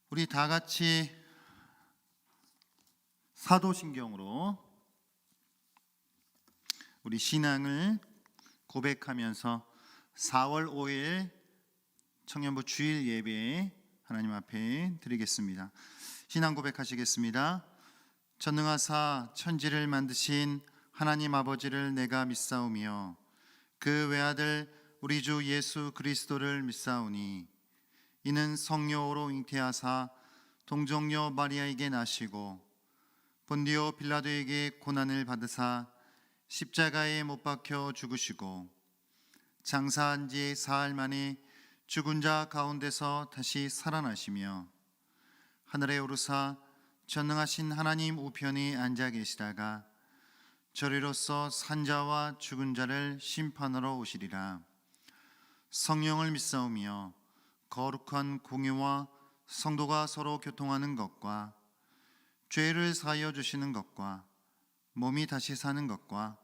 우리 다 같이 사도신경으로 우리 신앙을 고백하면서 4월 5일 청년부 주일 예배 하나님 앞에 드리겠습니다. 신앙 고백하시겠습니다. 전능하사 천지를 만드신 하나님 아버지를 내가 믿사오며 그 외아들 우리 주 예수 그리스도를 믿사오니 이는 성령으로 잉태하사 동정녀 마리아에게 나시고 본디오 빌라도에게 고난을 받으사 십자가에 못 박혀 죽으시고 장사한 지 사흘 만에 죽은 자 가운데서 다시 살아나시며 하늘에 오르사 전능하신 하나님 우편에 앉아 계시다가 저리로서 산자와 죽은 자를 심판하러 오시리라. 성령을 믿사오며 거룩한 공유와 성도가 서로 교통하는 것과 죄를 사하여 주시는 것과 몸이 다시 사는 것과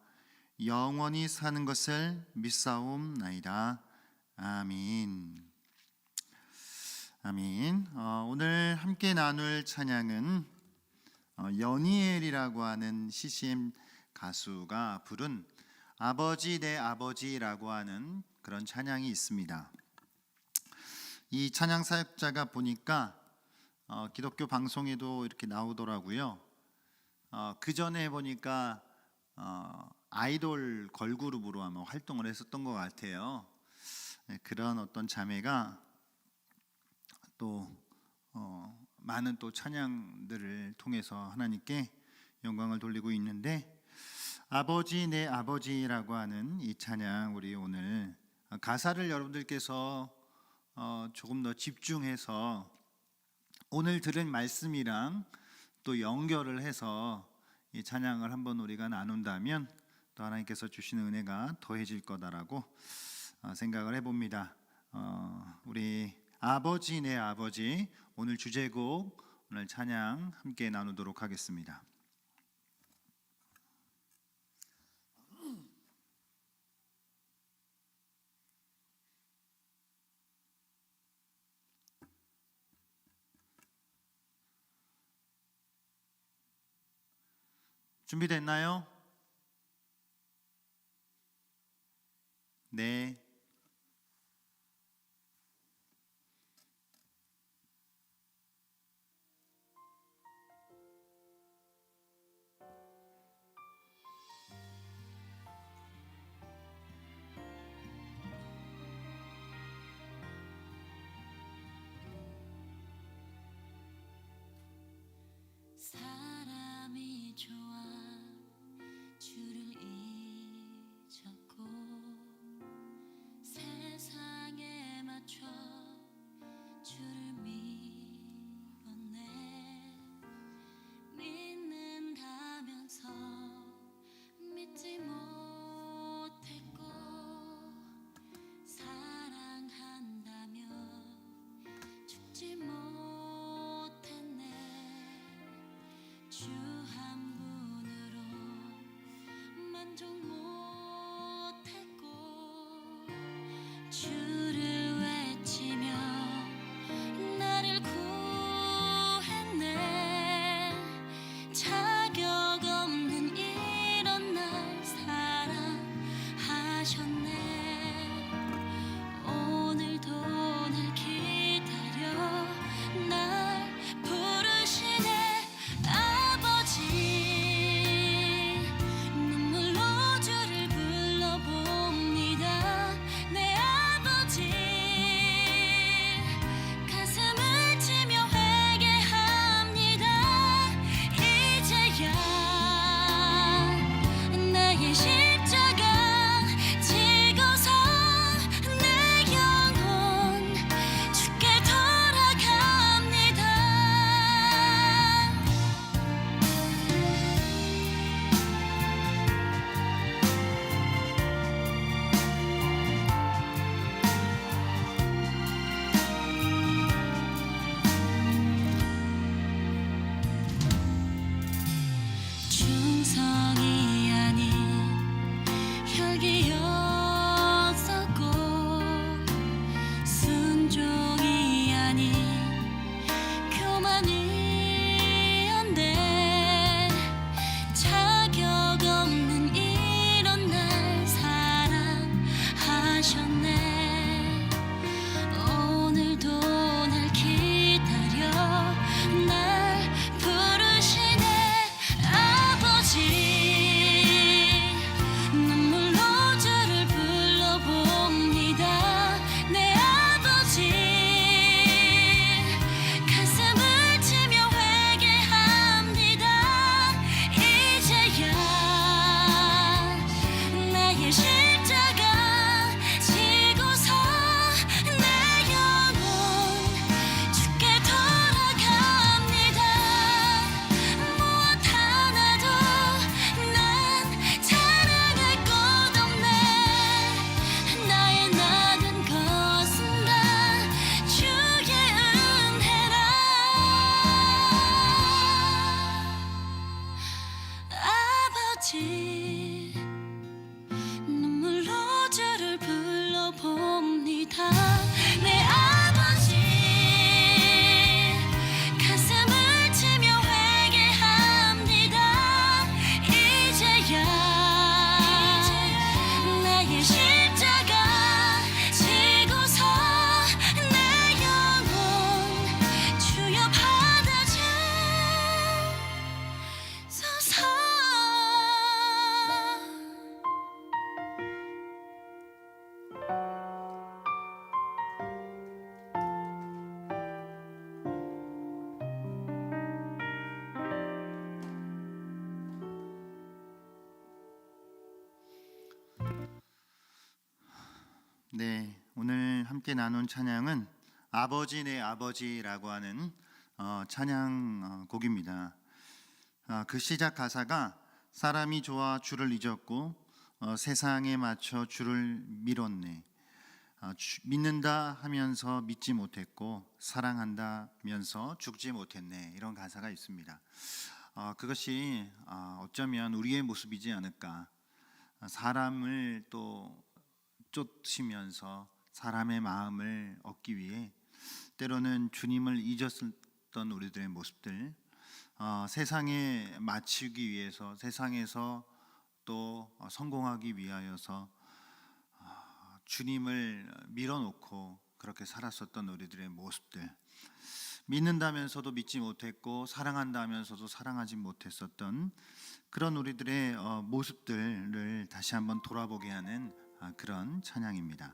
영원히 사는 것을 믿사옵나이다. 아멘. 아멘. 오늘 함께 나눌 찬양은 연희엘이라고 하는 CCM 가수가 부른 아버지 내 아버지라고 하는 그런 찬양이 있습니다. 이 찬양 사역자가 보니까 기독교 방송에도 이렇게 나오더라고요. 그 전에 보니까 아이돌 걸그룹으로 아마 활동을 했었던 것 같아요. 그런 어떤 자매가 또 많은 또 찬양들을 통해서 하나님께 영광을 돌리고 있는데, 아버지 내 아버지라고 하는 이 찬양, 우리 오늘 가사를 여러분들께서 조금 더 집중해서 오늘 들은 말씀이랑 또 연결을 해서 이 찬양을 한번 우리가 나눈다면 또 하나님께서 주시는 은혜가 더해질 거다라고 생각을 해봅니다. 우리 아버지 내 아버지, 오늘 주제곡, 오늘 찬양 함께 나누도록 하겠습니다. 준비됐나요? 네. 사람이 좋아 주를 잊었고 네, 오늘 함께 나눈 찬양은 아버지 내 아버지라고 하는 찬양 곡입니다. 그 시작 가사가 사람이 좋아 주를 잊었고 세상에 맞춰 주를 밀었네. 믿는다 하면서 믿지 못했고 사랑한다면서 죽지 못했네. 이런 가사가 있습니다. 그것이 어쩌면 우리의 모습이지 않을까. 사람을 또 쫓으면서 사람의 마음을 얻기 위해 때로는 주님을 잊었던 우리들의 모습들, 세상에 맞추기 위해서, 세상에서 또 성공하기 위하여서 주님을 밀어놓고 그렇게 살았었던 우리들의 모습들, 믿는다면서도 믿지 못했고 사랑한다면서도 사랑하지 못했었던 그런 우리들의 모습들을 다시 한번 돌아보게 하는 그런 찬양입니다.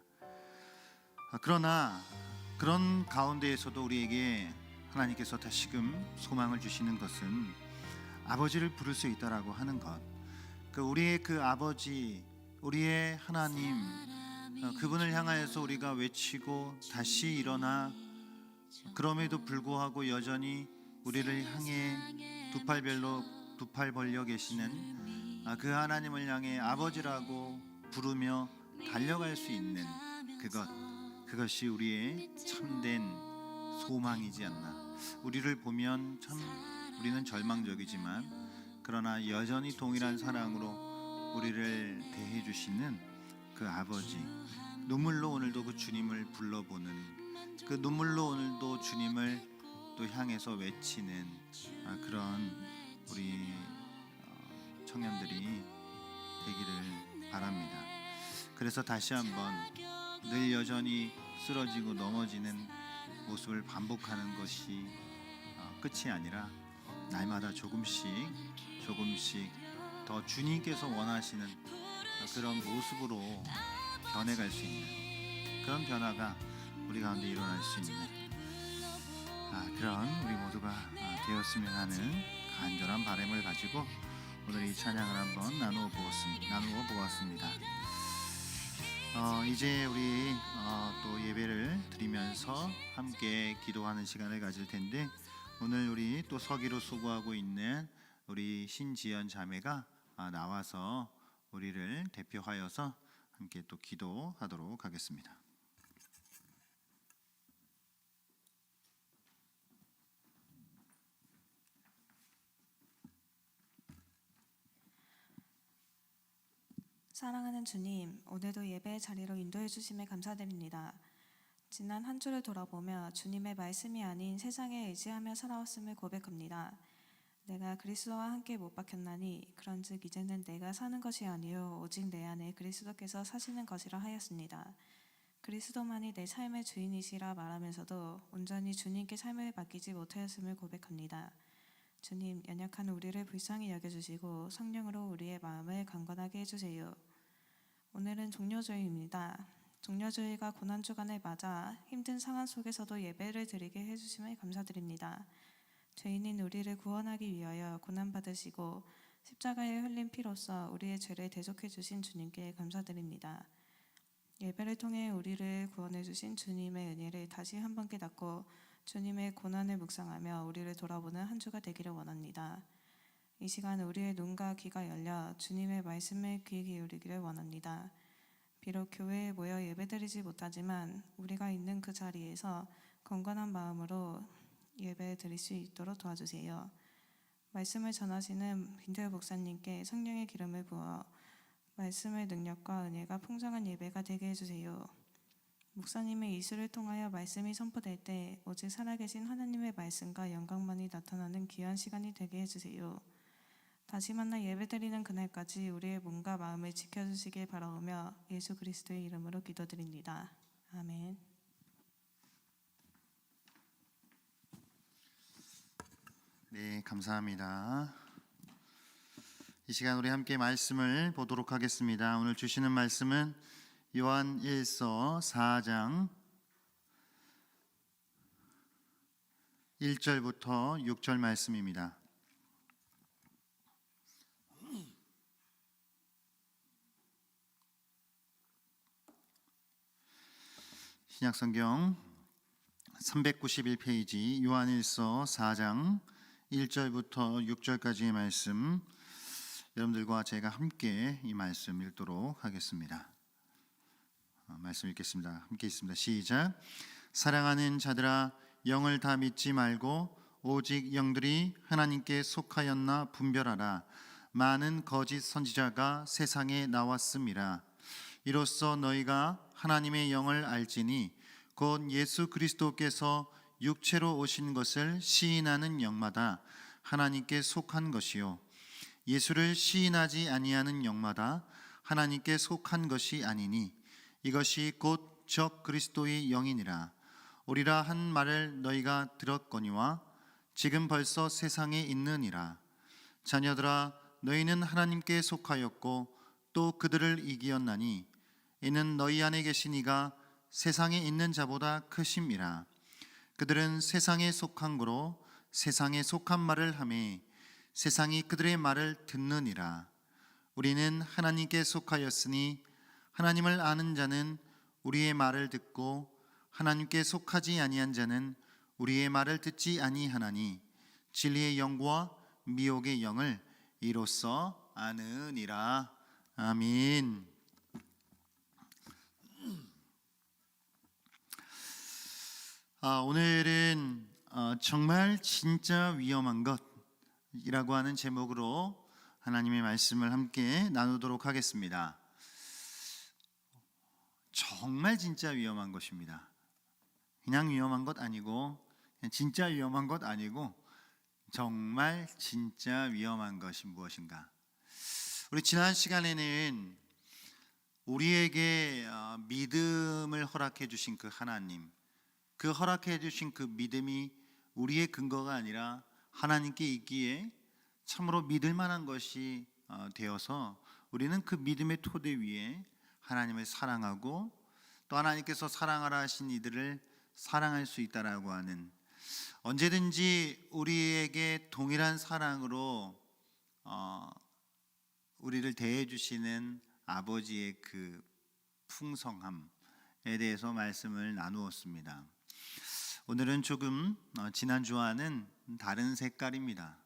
그러나 그런 가운데에서도 우리에게 하나님께서 다시금 소망을 주시는 것은 아버지를 부를 수 있다라고 하는 것, 우리의 그 아버지, 우리의 하나님, 그분을 향하여서 우리가 외치고 다시 일어나 그럼에도 불구하고 여전히 우리를 향해 두 팔 벌려 계시는 그 하나님을 향해 아버지라고 부르며 달려갈 수 있는 그것이 우리의 참된 소망이지 않나. 우리를 보면 참 우리는 절망적이지만 그러나 여전히 동일한 사랑으로 우리를 대해 주시는 그 아버지, 눈물로 오늘도 그 주님을 불러보는, 그 눈물로 오늘도 주님을 또 향해서 외치는 그런 우리 청년들이 되기를 바랍니다. 그래서 다시 한번 늘 여전히 쓰러지고 넘어지는 모습을 반복하는 것이 끝이 아니라 날마다 조금씩 더 주님께서 원하시는 그런 모습으로 변해갈 수 있는 그런 변화가 우리 가운데 일어날 수 있는 그런 우리 모두가 되었으면 하는 간절한 바람을 가지고 오늘 이 찬양을 한번 나누어 보았습니다. 이제 우리 또 예배를 드리면서 함께 기도하는 시간을 가질 텐데, 오늘 우리 또 서기로 수고하고 있는 우리 신지연 자매가 나와서 우리를 대표하여서 함께 또 기도하도록 하겠습니다. 사랑하는 주님, 오늘도 예배의 자리로 인도해 주심에 감사드립니다. 지난 한 주를 돌아보며 주님의 말씀이 아닌 세상에 의지하며 살아왔음을 고백합니다. 내가 그리스도와 함께 못 박혔나니 그런즉 이제는 내가 사는 것이 아니요 오직 내 안에 그리스도께서 사시는 것이라 하였습니다. 그리스도만이 내 삶의 주인이시라 말하면서도 온전히 주님께 삶을 맡기지 못하였음을 고백합니다. 주님, 연약한 우리를 불쌍히 여겨주시고 성령으로 우리의 마음을 강건하게 해주세요. 오늘은 종료주일입니다. 종료주일과 고난주간을 맞아 힘든 상황 속에서도 예배를 드리게 해주심을 감사드립니다. 죄인인 우리를 구원하기 위하여 고난받으시고 십자가에 흘린 피로써 우리의 죄를 대속해 주신 주님께 감사드립니다. 예배를 통해 우리를 구원해 주신 주님의 은혜를 다시 한번 깨닫고 주님의 고난을 묵상하며 우리를 돌아보는 한 주가 되기를 원합니다. 이 시간 우리의 눈과 귀가 열려 주님의 말씀에 귀 기울이기를 원합니다. 비록 교회에 모여 예배드리지 못하지만 우리가 있는 그 자리에서 건강한 마음으로 예배 드릴 수 있도록 도와주세요. 말씀을 전하시는 빈털 목사님께 성령의 기름을 부어 말씀의 능력과 은혜가 풍성한 예배가 되게 해주세요. 목사님의 이수를 통하여 말씀이 선포될 때 오직 살아계신 하나님의 말씀과 영광만이 나타나는 귀한 시간이 되게 해주세요. 다시 만나 예배드리는 그날까지 우리의 몸과 마음을 지켜주시길 바라오며 예수 그리스도의 이름으로 기도드립니다. 아멘. 네, 감사합니다. 이 시간 우리 함께 말씀을 보도록 하겠습니다. 오늘 주시는 말씀은 요한 1서 4장 1절부터 6절 말씀입니다. 신약성경 391페이지 요한일서 4장 1절부터 6절까지의 말씀, 여러분들과 제가 함께 이 말씀 읽도록 하겠습니다. 말씀 읽겠습니다. 함께 있습니다. 시작. 사랑하는 자들아, 영을 다 믿지 말고 오직 영들이 하나님께 속하였나 분별하라. 많은 거짓 선지자가 세상에 나왔음이라. 이로써 너희가 하나님의 영을 알지니 곧 예수 그리스도께서 육체로 오신 것을 시인하는 영마다 하나님께 속한 것이요 예수를 시인하지 아니하는 영마다 하나님께 속한 것이 아니니 이것이 곧 적 그리스도의 영이니라. 오리라 한 말을 너희가 들었거니와 지금 벌써 세상에 있느니라. 자녀들아, 너희는 하나님께 속하였고 또 그들을 이기었나니 이는 너희 안에 계신 이가 세상에 있는 자보다 크심이라. 그들은 세상에 속한 거로 세상에 속한 말을 하매 세상이 그들의 말을 듣느니라. 우리는 하나님께 속하였으니 하나님을 아는 자는 우리의 말을 듣고 하나님께 속하지 아니한 자는 우리의 말을 듣지 아니하나니 진리의 영과 미혹의 영을 이로써 아느니라. 아멘. 오늘은 정말 진짜 위험한 것이라고 하는 제목으로 하나님의 말씀을 함께 나누도록 하겠습니다. 정말 진짜 위험한 것입니다. 그냥 위험한 것 아니고, 그냥 진짜 위험한 것 아니고, 정말 진짜 위험한 것이 무엇인가? 우리 지난 시간에는 우리에게 믿음을 허락해 주신 그 하나님, 그 허락해 주신 그 믿음이 우리의 근거가 아니라 하나님께 있기에 참으로 믿을 만한 것이 되어서 우리는 그 믿음의 토대 위에 하나님을 사랑하고 또 하나님께서 사랑하라 하신 이들을 사랑할 수 있다라고 하는, 언제든지 우리에게 동일한 사랑으로 우리를 대해 주시는 아버지의 그 풍성함에 대해서 말씀을 나누었습니다. 오늘은 조금 지난주와는 다른 색깔입니다.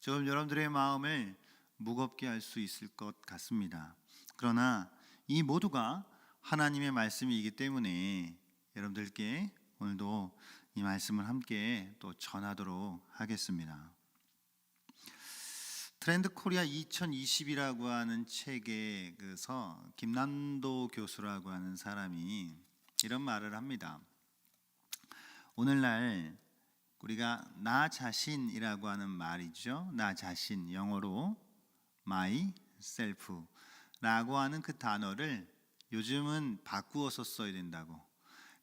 조금 여러분들의 마음을 무겁게 할 수 있을 것 같습니다. 그러나 이 모두가 하나님의 말씀이기 때문에 여러분들께 오늘도 이 말씀을 함께 또 전하도록 하겠습니다. 트렌드 코리아 2020이라고 하는 책에서 김남도 교수라고 하는 사람이 이런 말을 합니다. 오늘날 우리가 나 자신이라고 하는 말이죠. 나 자신, 영어로 myself라고 하는 그 단어를 요즘은 바꾸어서 써야 된다고.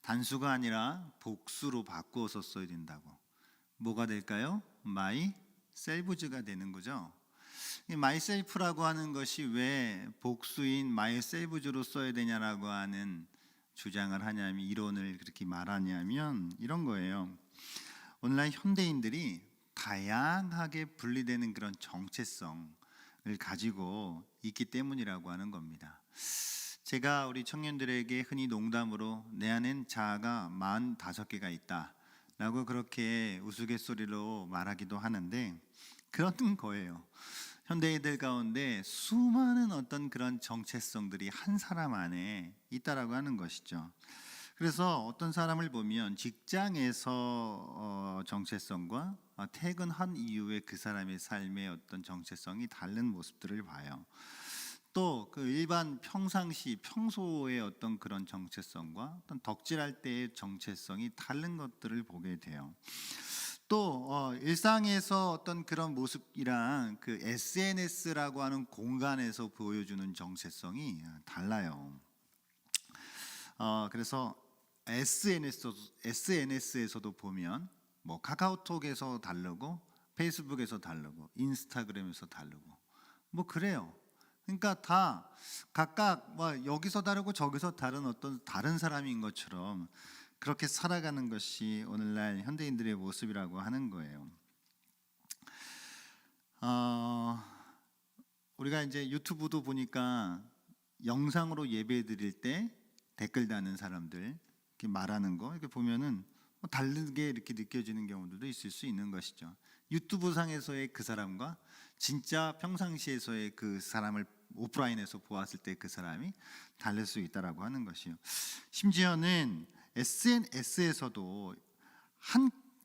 단수가 아니라 복수로 바꾸어서 써야 된다고. 뭐가 될까요? myselfs가 되는 거죠. 이 myself라고 하는 것이 왜 복수인 myselfs로 써야 되냐라고 하는 주장을 하냐면, 이론을 그렇게 말하냐면 이런 거예요. 오늘날 현대인들이 다양하게 분리되는 그런 정체성을 가지고 있기 때문이라고 하는 겁니다. 제가 우리 청년들에게 흔히 농담으로 내 안엔 자아가 45개가 있다 라고 그렇게 우스갯소리로 말하기도 하는데, 그런 거예요. 현대인들 가운데 수많은 어떤 그런 정체성들이 한 사람 안에 있다라고 하는 것이죠. 그래서 어떤 사람을 보면 직장에서 정체성과 퇴근한 이후에 그 사람의 삶의 어떤 정체성이 다른 모습들을 봐요. 또 그 일반 평소의 어떤 그런 정체성과 어떤 덕질할 때의 정체성이 다른 것들을 보게 돼요. 또 일상에서 어떤 그런 모습이랑 그 SNS라고 하는 공간에서 보여주는 정체성이 달라요. 그래서 SNS에서도 보면 뭐 카카오톡에서 다르고 페이스북에서 다르고 인스타그램에서 다르고 뭐 그래요. 그러니까 다 각각 뭐 여기서 다르고 저기서 다른 어떤 다른 사람인 것처럼 그렇게 살아가는 것이 오늘날 현대인들의 모습이라고 하는 거예요. 우리가 이제 유튜브도 보니까 영상으로 예배 드릴 때 댓글 다는 사람들 이렇게 말하는 거 이렇게 보면은 다르게 이렇게 느껴지는 경우들도 있을 수 있는 것이죠. 유튜브 상에서의 그 사람과 진짜 평상시에서의 그 사람을 오프라인에서 보았을 때 그 사람이 다를 수 있다라고 하는 것이요. 심지어는 SNS에서도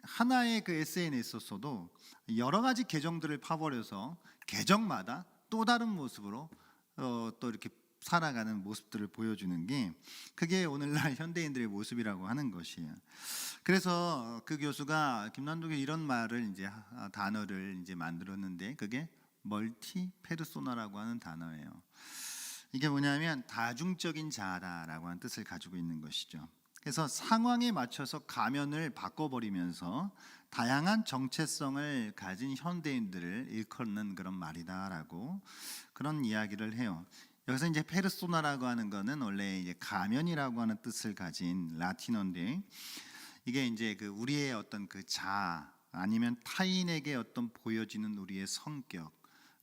하나의 그 SNS에서도 여러 가지 계정들을 파버려서 계정마다 또 다른 모습으로 또 이렇게 살아가는 모습들을 보여주는 게 그게 오늘날 현대인들의 모습이라고 하는 것이에요. 그래서 그 교수가 김남독이 이런 말을 이제 단어를 이제 만들었는데 그게 멀티 페르소나라고 하는 단어예요. 이게 뭐냐면 다중적인 자아다라고 하는 뜻을 가지고 있는 것이죠. 그래서 상황에 맞춰서 가면을 바꿔버리면서 다양한 정체성을 가진 현대인들을 일컫는 그런 말이다라고 그런 이야기를 해요. 여기서 이제 페르소나라고 하는 거는 원래 이제 가면이라고 하는 뜻을 가진 라틴어인데 이게 이제 그 우리의 어떤 그 자아 아니면 타인에게 어떤 보여지는 우리의 성격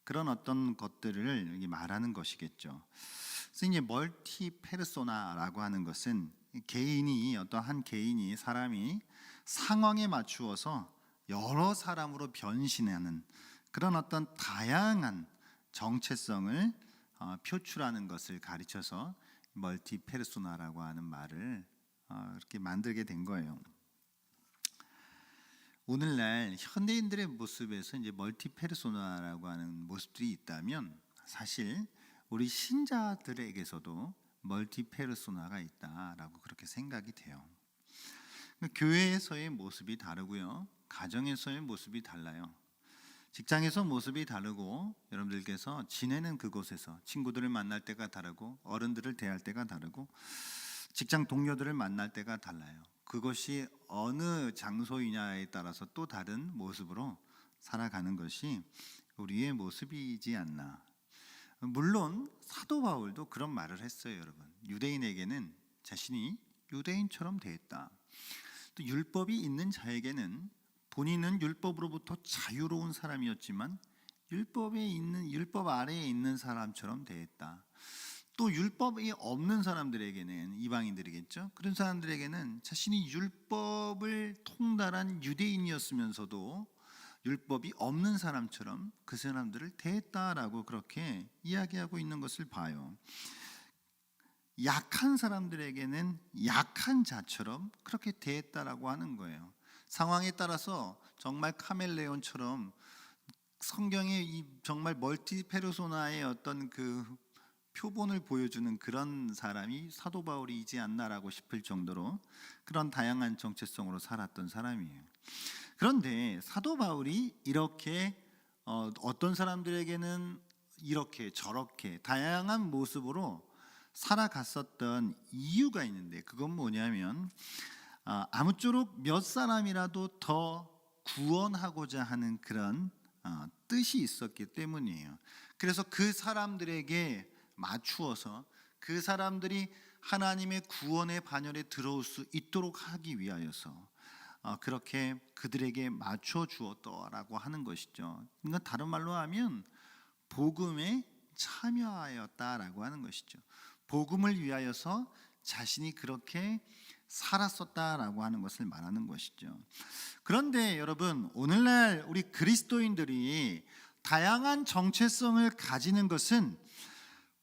그런 어떤 것들을 말하는 것이겠죠. 그래서 이제 멀티 페르소나라고 하는 것은 개인이 어떤 한 개인이 사람이 상황에 맞추어서 여러 사람으로 변신하는 그런 어떤 다양한 정체성을 표출하는 것을 가르쳐서 멀티 페르소나라고 하는 말을 이렇게 만들게 된 거예요. 오늘날 현대인들의 모습에서 이제 멀티 페르소나라고 하는 모습들이 있다면 사실 우리 신자들에게서도 멀티 페르소나가 있다라고 그렇게 생각이 돼요. 교회에서의 모습이 다르고요, 가정에서의 모습이 달라요. 직장에서 모습이 다르고 여러분들께서 지내는 그곳에서 친구들을 만날 때가 다르고 어른들을 대할 때가 다르고 직장 동료들을 만날 때가 달라요. 그것이 어느 장소이냐에 따라서 또 다른 모습으로 살아가는 것이 우리의 모습이지 않나. 물론 사도 바울도 그런 말을 했어요, 여러분. 유대인에게는 자신이 유대인처럼 대했다. 또 율법이 있는 자에게는 본인은 율법으로부터 자유로운 사람이었지만 율법 아래에 있는 사람처럼 대했다. 또 율법이 없는 사람들에게는 이방인들이겠죠. 그런 사람들에게는 자신이 율법을 통달한 유대인이었으면서도 율법이 없는 사람처럼 그 사람들을 대했다라고 그렇게 이야기하고 있는 것을 봐요. 약한 사람들에게는 약한 자처럼 그렇게 대했다라고 하는 거예요. 상황에 따라서 정말 카멜레온처럼 성경의 이 정말 멀티 페르소나의 어떤 그 표본을 보여주는 그런 사람이 사도 바울이지 않나라고 싶을 정도로 그런 다양한 정체성으로 살았던 사람이에요. 그런데 사도 바울이 이렇게 어떤 사람들에게는 이렇게 저렇게 다양한 모습으로 살아갔었던 이유가 있는데 그건 뭐냐면 아무쪼록 몇 사람이라도 더 구원하고자 하는 그런 뜻이 있었기 때문이에요. 그래서 그 사람들에게 맞추어서 그 사람들이 하나님의 구원의 반열에 들어올 수 있도록 하기 위하여서 그렇게 그들에게 맞춰 주었다라고 하는 것이죠. 그러니까 다른 말로 하면 복음에 참여하였다라고 하는 것이죠. 복음을 위하여서 자신이 그렇게 살았었다라고 하는 것을 말하는 것이죠. 그런데 여러분, 오늘날 우리 그리스도인들이 다양한 정체성을 가지는 것은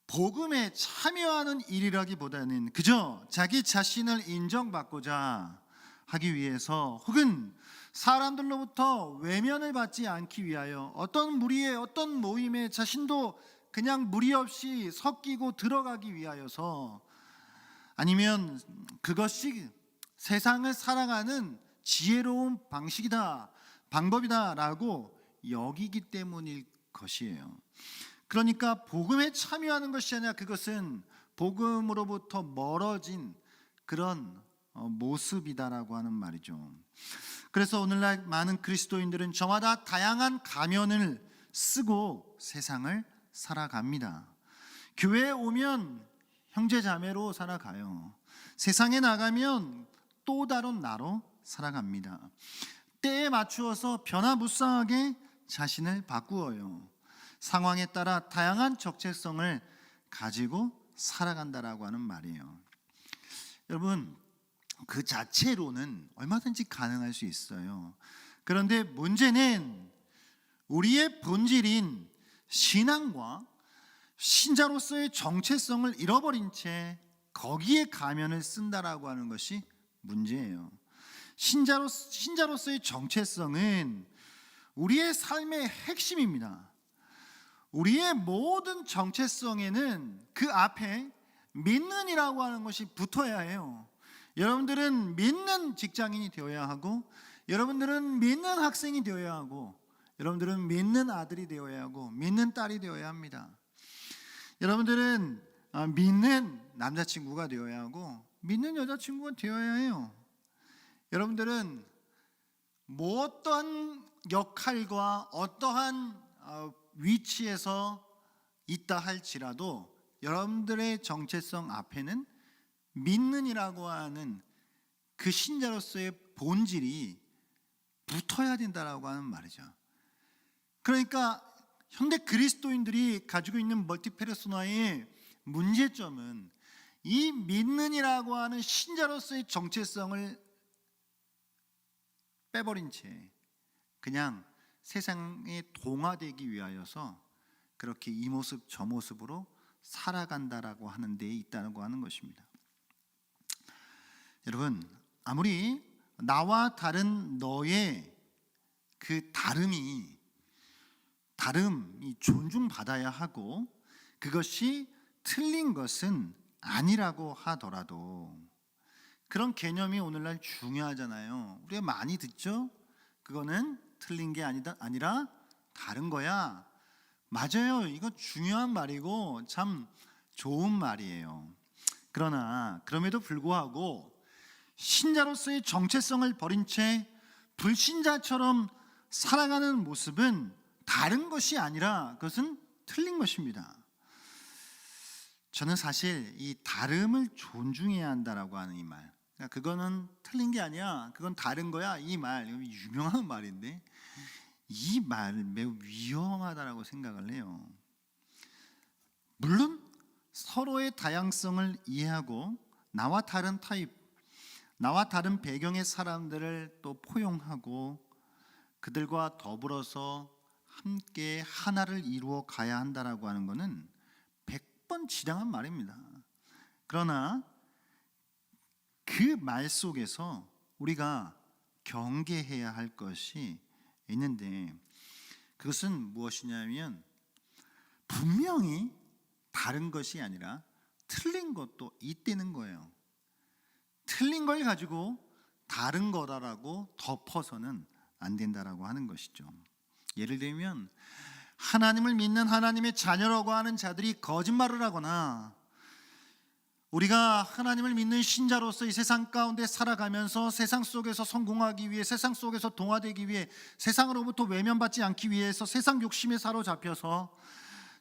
복음에 참여하는 일이라기보다는 그저 자기 자신을 인정받고자 하기 위해서 혹은 사람들로부터 외면을 받지 않기 위하여 어떤 무리의 어떤 모임에 자신도 그냥 무리 없이 섞이고 들어가기 위하여서 아니면 그것이 세상을 살아가는 지혜로운 방식이다, 방법이다라고 여기기 때문일 것이에요. 그러니까 복음에 참여하는 것이 아니라 그것은 복음으로부터 멀어진 그런 모습이다라고 하는 말이죠. 그래서 오늘날 많은 그리스도인들은 저마다 다양한 가면을 쓰고 세상을 살아갑니다. 교회에 오면 형제 자매로 살아가요. 세상에 나가면 또 다른 나로 살아갑니다. 때에 맞추어서 변화무쌍하게 자신을 바꾸어요. 상황에 따라 다양한 정체성을 가지고 살아간다라고 하는 말이에요. 여러분, 그 자체로는 얼마든지 가능할 수 있어요. 그런데 문제는 우리의 본질인 신앙과 신자로서의 정체성을 잃어버린 채 거기에 가면을 쓴다라고 하는 것이 문제예요. 신자로서의 정체성은 우리의 삶의 핵심입니다. 우리의 모든 정체성에는 그 앞에 믿는이라고 하는 것이 붙어야 해요. 여러분들은 믿는 직장인이 되어야 하고, 여러분들은 믿는 학생이 되어야 하고, 여러분들은 믿는 아들이 되어야 하고, 믿는 딸이 되어야 합니다. 여러분들은 믿는 남자친구가 되어야 하고, 믿는 여자친구가 되어야 해요. 여러분들은 뭐 어떠한 역할과 어떠한 위치에서 있다 할지라도 여러분들의 정체성 앞에는 믿는이라고 하는 그 신자로서의 본질이 붙어야 된다라고 하는 말이죠. 그러니까 현대 그리스도인들이 가지고 있는 멀티페르소나의 문제점은 이 믿는이라고 하는 신자로서의 정체성을 빼버린 채 그냥 세상에 동화되기 위하여서 그렇게 이 모습 저 모습으로 살아간다라고 하는 데에 있다고 하는 것입니다. 여러분, 아무리 나와 다른 너의 그 다름이 존중받아야 하고 그것이 틀린 것은 아니라고 하더라도 그런 개념이 오늘날 중요하잖아요. 우리가 많이 듣죠? 그거는 틀린 게 아니라 다른 거야. 맞아요. 이거 중요한 말이고 참 좋은 말이에요. 그러나 그럼에도 불구하고 신자로서의 정체성을 버린 채 불신자처럼 살아가는 모습은 다른 것이 아니라 그것은 틀린 것입니다. 저는 사실 이 다름을 존중해야 한다라고 하는 이 말, 그거는 틀린 게 아니야, 그건 다른 거야, 이 말, 유명한 말인데 이 말은 매우 위험하다라고 생각을 해요. 물론 서로의 다양성을 이해하고 나와 다른 타입, 나와 다른 배경의 사람들을 또 포용하고 그들과 더불어서 함께 하나를 이루어 가야 한다라고 하는 것은 100번 지당한 말입니다. 그러나 그 말 속에서 우리가 경계해야 할 것이 있는데 그것은 무엇이냐면 분명히 다른 것이 아니라 틀린 것도 있다는 거예요. 틀린 걸 가지고 다른 거다라고 덮어서는 안 된다라고 하는 것이죠. 예를 들면 하나님을 믿는 하나님의 자녀라고 하는 자들이 거짓말을 하거나 우리가 하나님을 믿는 신자로서 이 세상 가운데 살아가면서 세상 속에서 성공하기 위해, 세상 속에서 동화되기 위해, 세상으로부터 외면받지 않기 위해서 세상 욕심에 사로잡혀서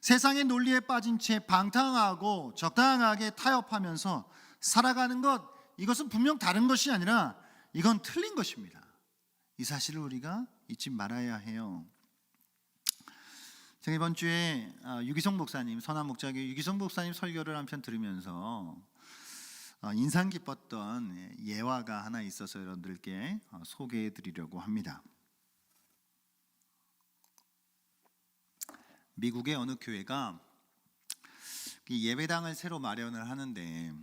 세상의 논리에 빠진 채 방탕하고 적당하게 타협하면서 살아가는 것, 이것은 분명 다른 것이 아니라 이건 틀린 것입니다. 이 사실을 우리가 잊지 말아야 해요. 제가 이번 주에 유기성 목사님, 선한 목자교회 유기성 목사님 설교를 한편 들으면서 인상 깊었던 예화가 하나 있어서 여러분들께 소개해 드리려고 합니다. 미국의 어느 교회가 예배당을 새로 마련을 하는데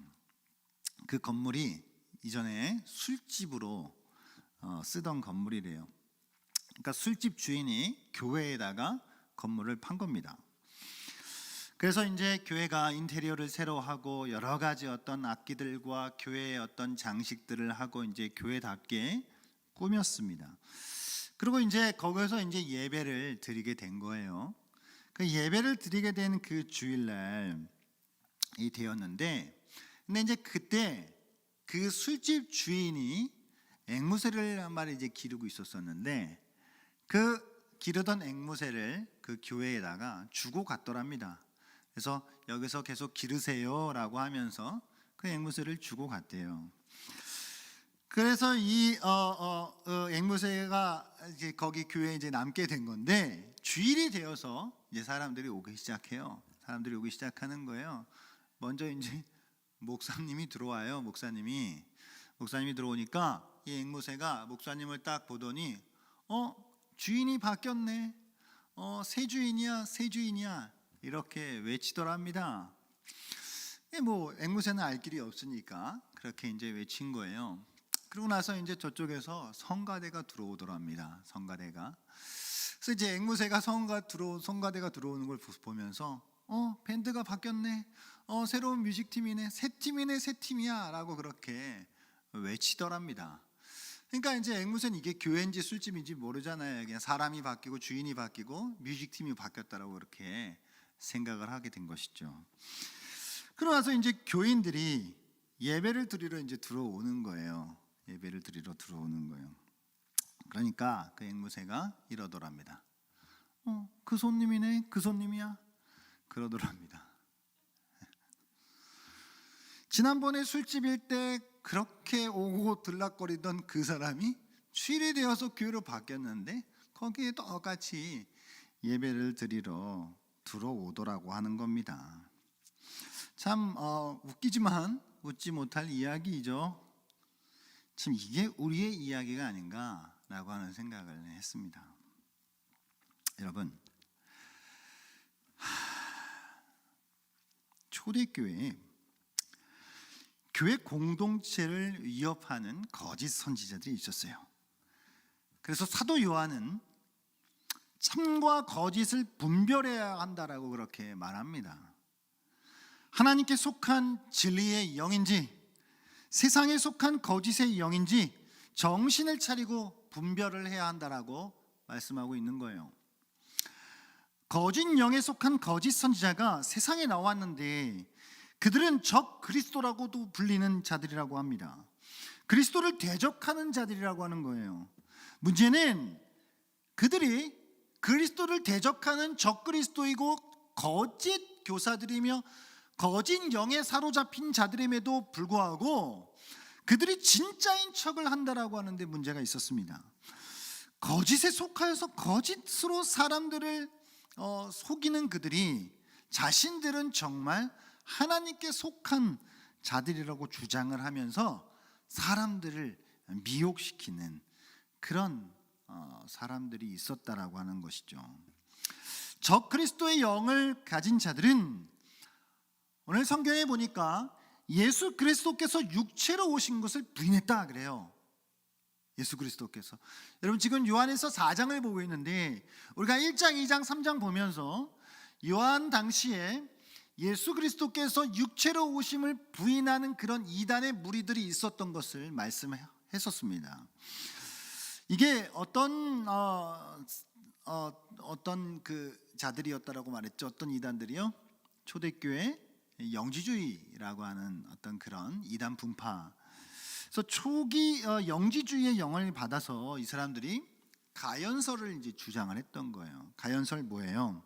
그 건물이 이전에 술집으로 쓰던 건물이래요. 그러니까 술집 주인이 교회에다가 건물을 판 겁니다. 그래서 이제 교회가 인테리어를 새로 하고 여러 가지 어떤 악기들과 교회의 어떤 장식들을 하고 이제 교회답게 꾸몄습니다. 그리고 이제 거기서 이제 예배를 드리게 된 거예요. 그 예배를 드리게 된 그 주일날이 되었는데, 근데 이제 그때 그 술집 주인이 앵무새를 한 마리 이제 기르고 있었었는데 그 기르던 앵무새를 그 교회에다가 주고 갔더랍니다. 그래서 여기서 계속 기르세요라고 하면서 그 앵무새를 주고 갔대요. 그래서 이 앵무새가 이제 거기 교회에 이제 남게 된 건데 주일이 되어서 이제 사람들이 오기 시작해요. 사람들이 오기 시작하는 거예요. 먼저 이제 목사님이 들어와요. 목사님이 목사님이 들어오니까 이 앵무새가 목사님을 딱 보더니 주인이 바뀌었네. 새 주인이야, 새 주인이야. 이렇게 외치더랍니다. 뭐 앵무새는 알 길이 없으니까 그렇게 이제 외친 거예요. 그러고 나서 이제 저쪽에서 성가대가 들어오더랍니다. 성가대가. 그래서 이제 앵무새가 성가대가 들어오는 걸 보면서 밴드가 바뀌었네. 새로운 뮤직팀이네. 새 팀이네, 새 팀이야라고 그렇게 외치더랍니다. 그러니까 이제 앵무새는 이게 교회인지 술집인지 모르잖아요. 그냥 사람이 바뀌고 주인이 바뀌고 뮤직팀이 바뀌었다라고 그렇게 생각을 하게 된 것이죠. 그러고 나서 이제 교인들이 예배를 드리러 이제 들어오는 거예요. 예배를 드리러 들어오는 거예요. 그러니까 그 앵무새가 이러더랍니다. 그 손님이네, 그 손님이야. 그러더랍니다. 지난번에 술집일 때 그렇게 오고 들락거리던 그 사람이 주일이 되어서 교회로 바뀌었는데 거기에 똑같이 예배를 드리러 들어오더라고 하는 겁니다. 참 웃기지만 웃지 못할 이야기이죠. 참 이게 우리의 이야기가 아닌가라고 하는 생각을 했습니다. 여러분, 초대교회에 교회 공동체를 위협하는 거짓 선지자들이 있었어요. 그래서 사도 요한은 참과 거짓을 분별해야 한다라고 그렇게 말합니다. 하나님께 속한 진리의 영인지 세상에 속한 거짓의 영인지 정신을 차리고 분별을 해야 한다라고 말씀하고 있는 거예요. 거짓 영에 속한 거짓 선지자가 세상에 나왔는데 그들은 적 그리스도라고도 불리는 자들이라고 합니다. 그리스도를 대적하는 자들이라고 하는 거예요. 문제는 그들이 그리스도를 대적하는 적 그리스도이고 거짓 교사들이며 거짓 영에 사로잡힌 자들임에도 불구하고 그들이 진짜인 척을 한다라고 하는데 문제가 있었습니다. 거짓에 속하여서 거짓으로 사람들을 속이는 그들이 자신들은 정말 하나님께 속한 자들이라고 주장을 하면서 사람들을 미혹시키는 그런 사람들이 있었다라고 하는 것이죠. 적 그리스도의 영을 가진 자들은 오늘 성경에 보니까 예수 그리스도께서 육체로 오신 것을 부인했다 그래요. 예수 그리스도께서. 여러분 지금 요한에서 4장을 보고 있는데 우리가 1장, 2장, 3장 보면서 요한 당시에 예수 그리스도께서 육체로 오심을 부인하는 그런 이단의 무리들이 있었던 것을 말씀했었습니다. 이게 어떤 그 자들이었다라고 말했죠. 어떤 이단들이요? 초대교회 영지주의라고 하는 어떤 그런 이단 분파. 그래서 초기 영지주의의 영을 받아서 이 사람들이 가연설을 이제 주장을 했던 거예요. 가연설 뭐예요?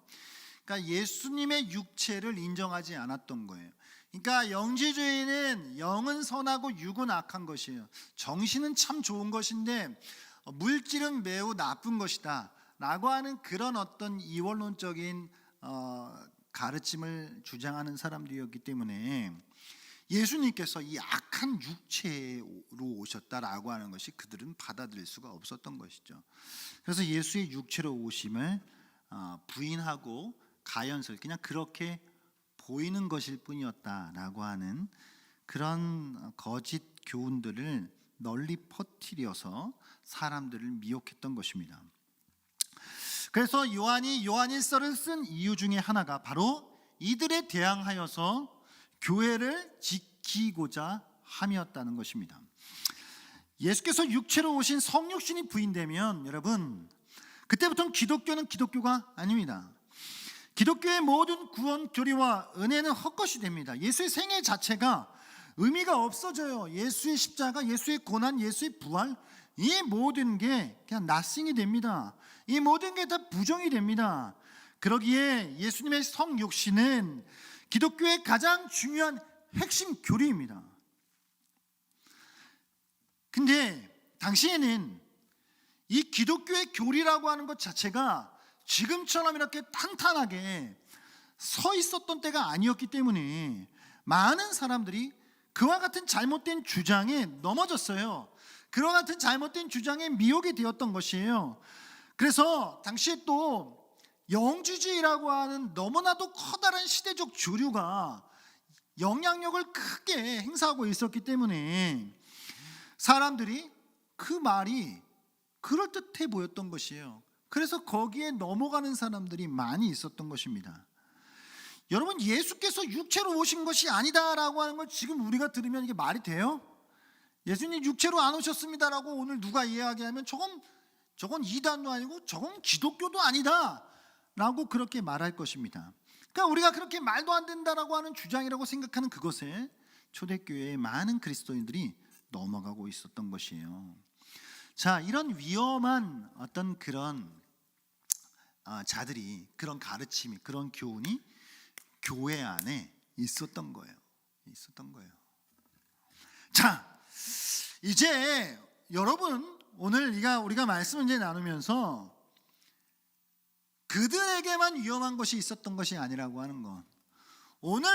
그러니까 예수님의 육체를 인정하지 않았던 거예요. 그러니까 영지주의는 영은 선하고 육은 악한 것이에요. 정신은 참 좋은 것인데 물질은 매우 나쁜 것이다 라고 하는 그런 어떤 이원론적인 가르침을 주장하는 사람들이었기 때문에 예수님께서 이 악한 육체로 오셨다라고 하는 것이 그들은 받아들일 수가 없었던 것이죠. 그래서 예수의 육체로 오심을 부인하고 가연설, 그냥 그렇게 보이는 것일 뿐이었다라고 하는 그런 거짓 교훈들을 널리 퍼뜨려서 사람들을 미혹했던 것입니다. 그래서 요한이 요한일서를 쓴 이유 중에 하나가 바로 이들에 대항하여서 교회를 지키고자 함이었다는 것입니다. 예수께서 육체로 오신 성육신이 부인되면 여러분 그때부터는 기독교는 기독교가 아닙니다. 기독교의 모든 구원 교리와 은혜는 헛것이 됩니다. 예수의 생애 자체가 의미가 없어져요. 예수의 십자가, 예수의 고난, 예수의 부활, 이 모든 게 그냥 낫싱이 됩니다. 이 모든 게 다 부정이 됩니다. 그러기에 예수님의 성육신은 기독교의 가장 중요한 핵심 교리입니다. 근데 당시에는 이 기독교의 교리라고 하는 것 자체가 지금처럼 이렇게 탄탄하게 서 있었던 때가 아니었기 때문에 많은 사람들이 그와 같은 잘못된 주장에 넘어졌어요. 그와 같은 잘못된 주장에 미혹이 되었던 것이에요. 그래서 당시에 또 영주주의라고 하는 너무나도 커다란 시대적 주류가 영향력을 크게 행사하고 있었기 때문에 사람들이 그 말이 그럴듯해 보였던 것이에요. 그래서 거기에 넘어가는 사람들이 많이 있었던 것입니다. 여러분, 예수께서 육체로 오신 것이 아니다라고 하는 걸 지금 우리가 들으면 이게 말이 돼요? 예수님 육체로 안 오셨습니다라고 오늘 누가 이야기하면 저건 이단도 아니고 저건 기독교도 아니다 라고 그렇게 말할 것입니다. 그러니까 우리가 그렇게 말도 안 된다라고 하는 주장이라고 생각하는 그것에 초대교회의 많은 그리스도인들이 넘어가고 있었던 것이에요. 자, 이런 위험한 어떤 그런 자들이, 그런 가르침이, 그런 교훈이 교회 안에 있었던 거예요. 자, 이제 여러분, 오늘 우리가 말씀을 이제 나누면서 그들에게만 위험한 것이 있었던 것이 아니라고 하는 것, 오늘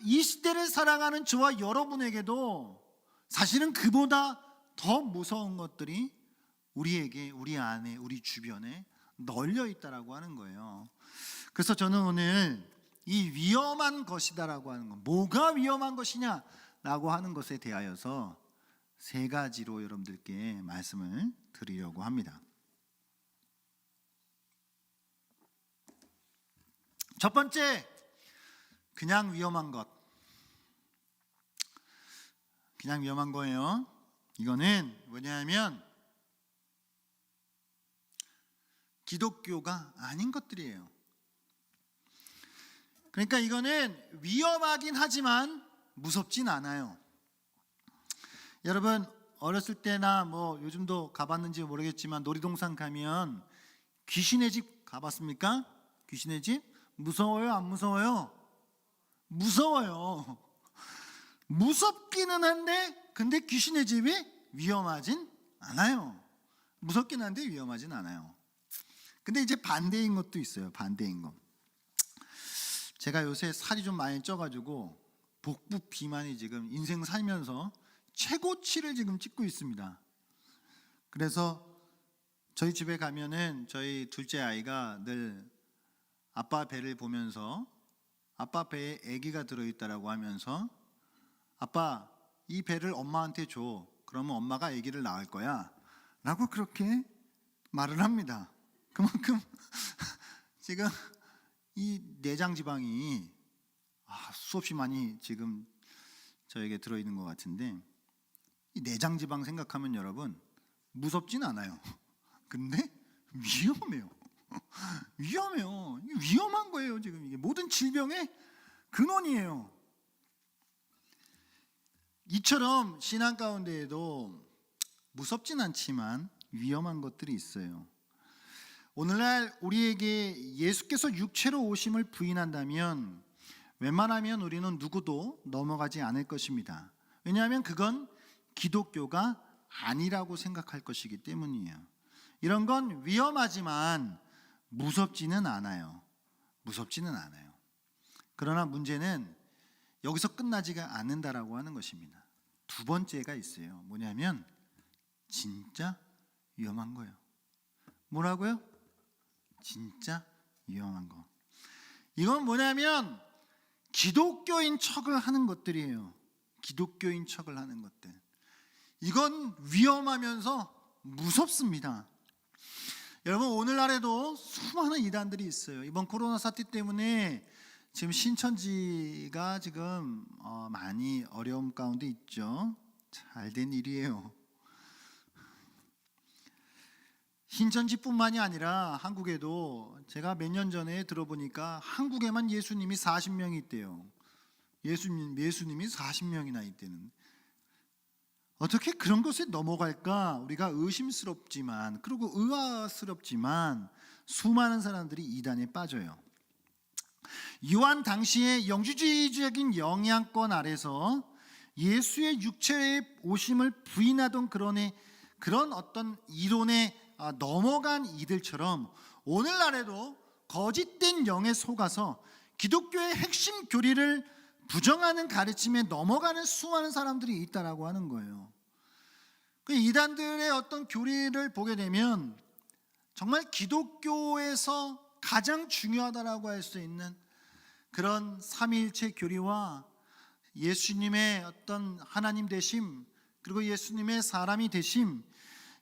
이 시대를 살아가는 저와 여러분에게도 사실은 그보다 더 무서운 것들이 우리에게, 우리 안에, 우리 주변에 널려 있다라고 하는 거예요. 그래서 저는 오늘 이 위험한 것이다라고 하는 것, 뭐가 위험한 것이냐라고 하는 것에 대하여서 세 가지로 여러분들께 말씀을 드리려고 합니다. 첫 번째, 그냥 위험한 것. 그냥 위험한 거예요. 이거는 뭐냐면 기독교가 아닌 것들이에요. 그러니까 이거는 위험하긴 하지만 무섭진 않아요. 여러분, 어렸을 때나 뭐 요즘도 가봤는지 모르겠지만 놀이동산 가면 귀신의 집 가봤습니까? 귀신의 집? 무서워요? 안 무서워요? 무서워요. 무섭기는 한데 근데 귀신의 집이 위험하진 않아요. 무섭긴 한데 위험하진 않아요. 근데 이제 반대인 것도 있어요. 반대인 거. 제가 요새 살이 좀 많이 쪄가지고 복부 비만이 지금 인생 살면서 최고치를 지금 찍고 있습니다. 그래서 저희 집에 가면은 저희 둘째 아이가 늘 아빠 배를 보면서 아빠 배에 아기가 들어있다라고 하면서 아빠, 이 배를 엄마한테 줘. 그러면 엄마가 아기를 낳을 거야 라고 그렇게 말을 합니다. 그만큼 지금 이 내장 지방이 수없이 많이 지금 저에게 들어있는 것 같은데, 이 내장 지방 생각하면 여러분 무섭진 않아요. 근데 위험해요. 위험해요. 위험한 거예요. 지금 이게 모든 질병의 근원이에요. 이처럼 신앙 가운데에도 무섭진 않지만 위험한 것들이 있어요. 오늘날 우리에게 예수께서 육체로 오심을 부인한다면 웬만하면 우리는 누구도 넘어가지 않을 것입니다. 왜냐하면 그건 기독교가 아니라고 생각할 것이기 때문이에요. 이런 건 위험하지만 무섭지는 않아요. 그러나 문제는 여기서 끝나지가 않는다라고 하는 것입니다. 두 번째가 있어요. 뭐냐면 진짜 위험한 거예요. 뭐라고요? 진짜 위험한 거. 이건 뭐냐면 기독교인 척을 하는 것들이에요. 기독교인 척을 하는 것들. 이건 위험하면서 무섭습니다. 여러분, 오늘날에도 수많은 이단들이 있어요. 이번 코로나 사태 때문에 지금 신천지가 지금 많이 어려움 가운데 있죠. 잘된 일이에요. 신천지뿐만이 아니라 한국에도 제가 몇 년 전에 들어보니까 한국에만 예수님이 40명이 있대요. 예수님이 40명이나 있대는. 어떻게 그런 것에 넘어갈까? 우리가 의심스럽지만, 그리고 의아스럽지만 수많은 사람들이 이단에 빠져요. 요한 당시의 영주주의적인 영향권 아래서 예수의 육체의 오심을 부인하던 그런 어떤 이론에 넘어간 이들처럼 오늘날에도 거짓된 영에 속아서 기독교의 핵심 교리를 부정하는 가르침에 넘어가는 수많은 사람들이 있다라고 하는 거예요. 그 이단들의 어떤 교리를 보게 되면 정말 기독교에서 가장 중요하다라고 할 수 있는 그런 삼위일체 교리와 예수님의 어떤 하나님 되심, 그리고 예수님의 사람이 되심,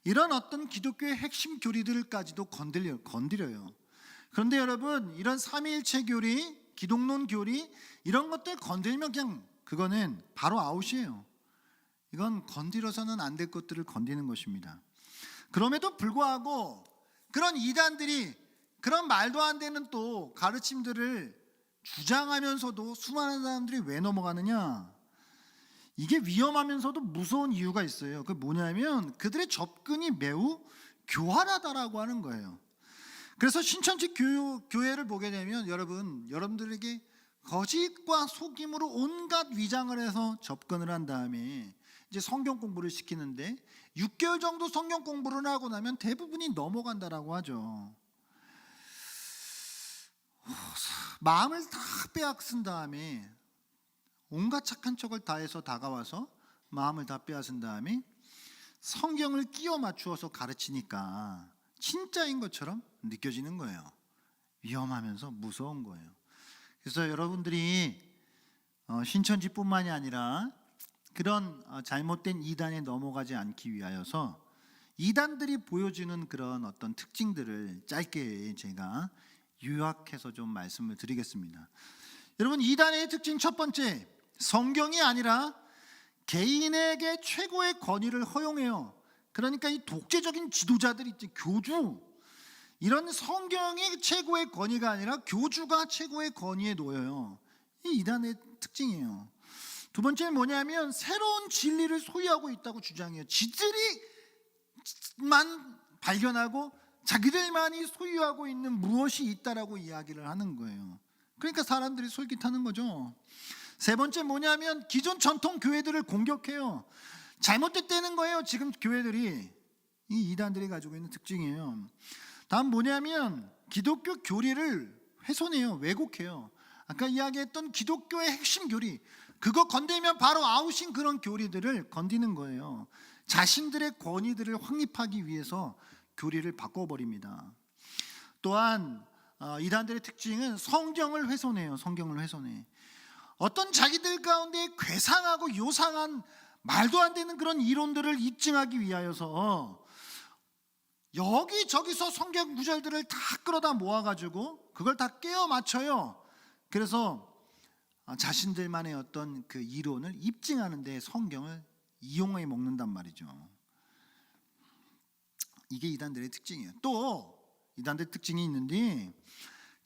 이런 어떤 기독교의 핵심 교리들까지도 건드려요. 그런데 여러분, 이런 삼위일체 교리, 기독론 교리, 이런 것들 건들면 그냥 그거는 바로 아웃이에요. 이건 건드려서는 안 될 것들을 건드리는 것입니다. 그럼에도 불구하고 그런 이단들이 그런 말도 안 되는 또 가르침들을 주장하면서도 수많은 사람들이 왜 넘어가느냐? 이게 위험하면서도 무서운 이유가 있어요. 그게 뭐냐면 그들의 접근이 매우 교활하다라고 하는 거예요. 그래서 신천지 교회를 보게 되면 여러분들에게 거짓과 속임으로 온갖 위장을 해서 접근을 한 다음에 이제 성경 공부를 시키는데 6개월 정도 성경 공부를 하고 나면 대부분이 넘어간다라고 하죠. 마음을 다 빼앗은 다음에 온갖 착한 척을 다 해서 다가와서 마음을 다 빼앗은 다음에 성경을 끼워 맞추어서 가르치니까 진짜인 것처럼 느껴지는 거예요. 위험하면서 무서운 거예요. 그래서 여러분들이 신천지뿐만이 아니라 그런 잘못된 이단에 넘어가지 않기 위하여서 이단들이 보여주는 그런 어떤 특징들을 짧게 제가 요약해서 좀 말씀을 드리겠습니다. 여러분, 이단의 특징 첫 번째, 성경이 아니라 개인에게 최고의 권위를 허용해요. 그러니까 이 독재적인 지도자들이 있지, 교주, 이런 성경이 최고의 권위가 아니라 교주가 최고의 권위에 놓여요. 이 이단의 특징이에요. 두 번째는 뭐냐면 새로운 진리를 소유하고 있다고 주장해요. 지들이만 발견하고 자기들만이 소유하고 있는 무엇이 있다라고 이야기를 하는 거예요. 그러니까 사람들이 솔깃하는 거죠. 세 번째 뭐냐면 기존 전통 교회들을 공격해요. 잘못됐다는 거예요. 지금 교회들이, 이 이단들이 가지고 있는 특징이에요. 다음 뭐냐면 기독교 교리를 훼손해요. 왜곡해요. 아까 이야기했던 기독교의 핵심 교리, 그거 건들면 바로 아웃인 그런 교리들을 건드는 거예요. 자신들의 권위들을 확립하기 위해서 교리를 바꿔버립니다. 또한 이단들의 특징은 성경을 훼손해요. 성경을 훼손해. 어떤 자기들 가운데 괴상하고 요상한 말도 안 되는 그런 이론들을 입증하기 위하여서 여기저기서 성경 구절들을 다 끌어다 모아가지고 그걸 다 깨어 맞춰요. 그래서 자신들만의 어떤 그 이론을 입증하는 데 성경을 이용해 먹는단 말이죠. 이게 이단들의 특징이에요. 또 이단들의 특징이 있는데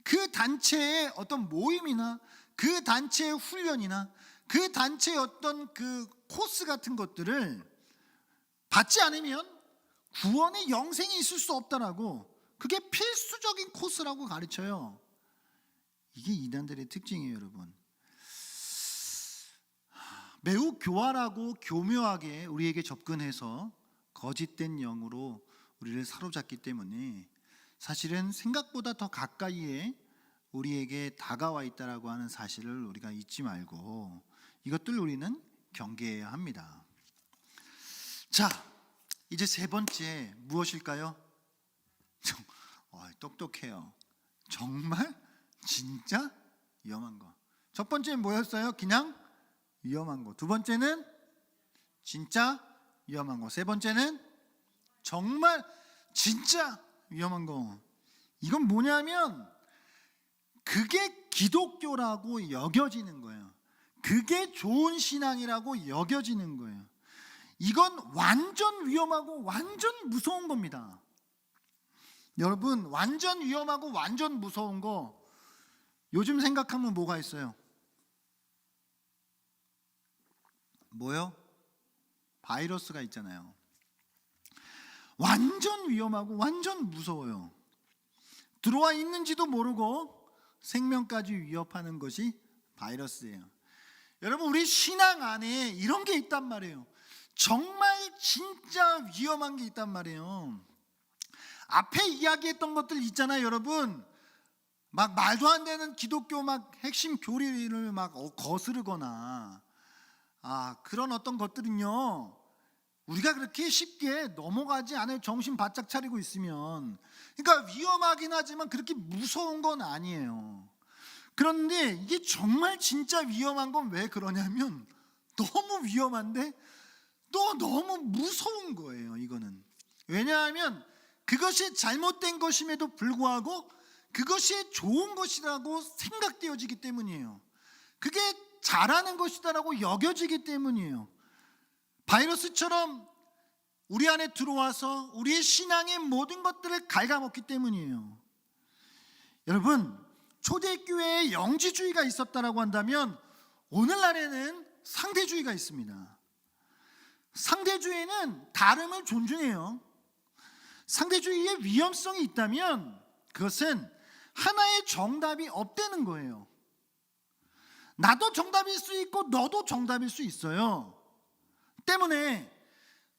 그 단체의 어떤 모임이나 그 단체의 훈련이나 그 단체의 어떤 그 코스 같은 것들을 받지 않으면 구원의 영생이 있을 수 없다라고, 그게 필수적인 코스라고 가르쳐요. 이게 이단들의 특징이에요, 여러분. 매우 교활하고 교묘하게 우리에게 접근해서 거짓된 영으로 우리를 사로잡기 때문에 사실은 생각보다 더 가까이에 우리에게 다가와 있다라고 하는 사실을 우리가 잊지 말고 이것들 우리는 경계해야 합니다. 자, 이제 세 번째 무엇일까요? 똑똑해요. 정말 진짜 위험한 거. 첫 번째는 뭐였어요? 그냥 위험한 거. 두 번째는 진짜 위험한 거. 세 번째는 정말 진짜 위험한 거. 이건 뭐냐면 그게 기독교라고 여겨지는 거예요. 그게 좋은 신앙이라고 여겨지는 거예요. 이건 완전 위험하고 완전 무서운 겁니다. 여러분, 완전 위험하고 완전 무서운 거 요즘 생각하면 뭐가 있어요? 뭐요? 바이러스가 있잖아요. 완전 위험하고 완전 무서워요. 들어와 있는지도 모르고 생명까지 위협하는 것이 바이러스예요. 여러분, 우리 신앙 안에 이런 게 있단 말이에요. 정말 진짜 위험한 게 있단 말이에요. 앞에 이야기했던 것들 있잖아요, 여러분. 막 말도 안 되는 기독교 막 핵심 교리를 막 거스르거나 그런 어떤 것들은요, 우리가 그렇게 쉽게 넘어가지 않을 정신 바짝 차리고 있으면, 그러니까 위험하긴 하지만 그렇게 무서운 건 아니에요. 그런데 이게 정말 진짜 위험한 건 왜 그러냐면, 너무 위험한데 또 너무 무서운 거예요. 이거는 왜냐하면 그것이 잘못된 것임에도 불구하고 그것이 좋은 것이라고 생각되어지기 때문이에요. 그게 잘하는 것이다라고 여겨지기 때문이에요. 바이러스처럼 우리 안에 들어와서 우리의 신앙의 모든 것들을 갉아먹기 때문이에요. 여러분, 초대교회에 영지주의가 있었다라고 한다면 오늘날에는 상대주의가 있습니다. 상대주의는 다름을 존중해요. 상대주의의 위험성이 있다면 그것은 하나의 정답이 없다는 거예요. 나도 정답일 수 있고 너도 정답일 수 있어요. 때문에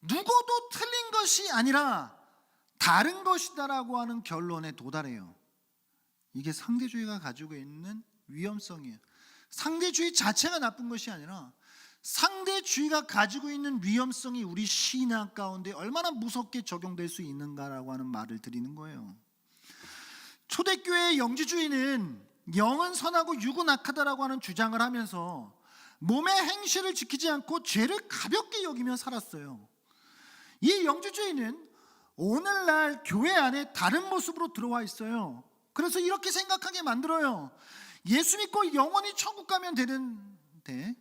누구도 틀린 것이 아니라 다른 것이다라고 하는 결론에 도달해요. 이게 상대주의가 가지고 있는 위험성이에요. 상대주의 자체가 나쁜 것이 아니라 상대주의가 가지고 있는 위험성이 우리 신앙 가운데 얼마나 무섭게 적용될 수 있는가라고 하는 말을 드리는 거예요. 초대교회의 영지주의는 영은 선하고 육은 악하다라고 하는 주장을 하면서 몸의 행실을 지키지 않고 죄를 가볍게 여기며 살았어요. 이 영지주의는 오늘날 교회 안에 다른 모습으로 들어와 있어요. 그래서 이렇게 생각하게 만들어요. 예수 믿고 영원히 천국 가면 되는데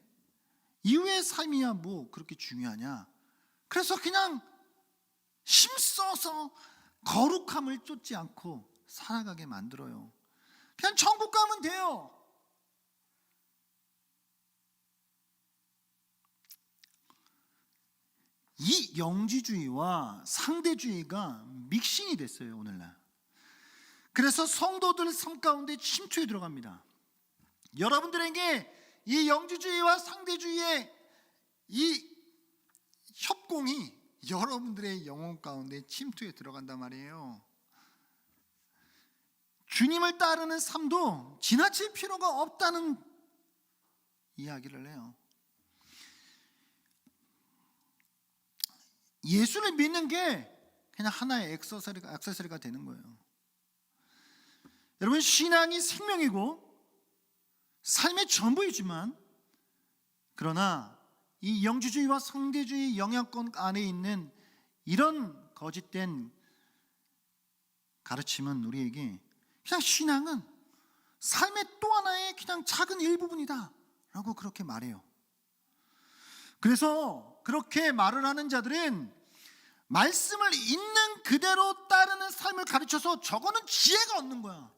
이후의 삶이야 뭐 그렇게 중요하냐. 그래서 그냥 힘써서 거룩함을 쫓지 않고 살아가게 만들어요. 그냥 천국 가면 돼요. 이 영지주의와 상대주의가 믹싱이 됐어요. 오늘날. 그래서 성도들 삶 가운데 침투에 들어갑니다. 여러분들에게 이 영지주의와 상대주의의 이 협공이 여러분들의 영혼 가운데 침투에 들어간단 말이에요. 주님을 따르는 삶도 지나칠 필요가 없다는 이야기를 해요. 예수를 믿는 게 그냥 하나의 액세서리가 되는 거예요. 여러분, 신앙이 생명이고 삶의 전부이지만, 그러나 이 영지주의와 상대주의 영향권 안에 있는 이런 거짓된 가르침은 우리에게 그냥 신앙은 삶의 또 하나의 그냥 작은 일부분이다 라고 그렇게 말해요. 그래서 그렇게 말을 하는 자들은 말씀을 있는 그대로 따르는 삶을 가르쳐서 저거는 지혜가 없는 거야,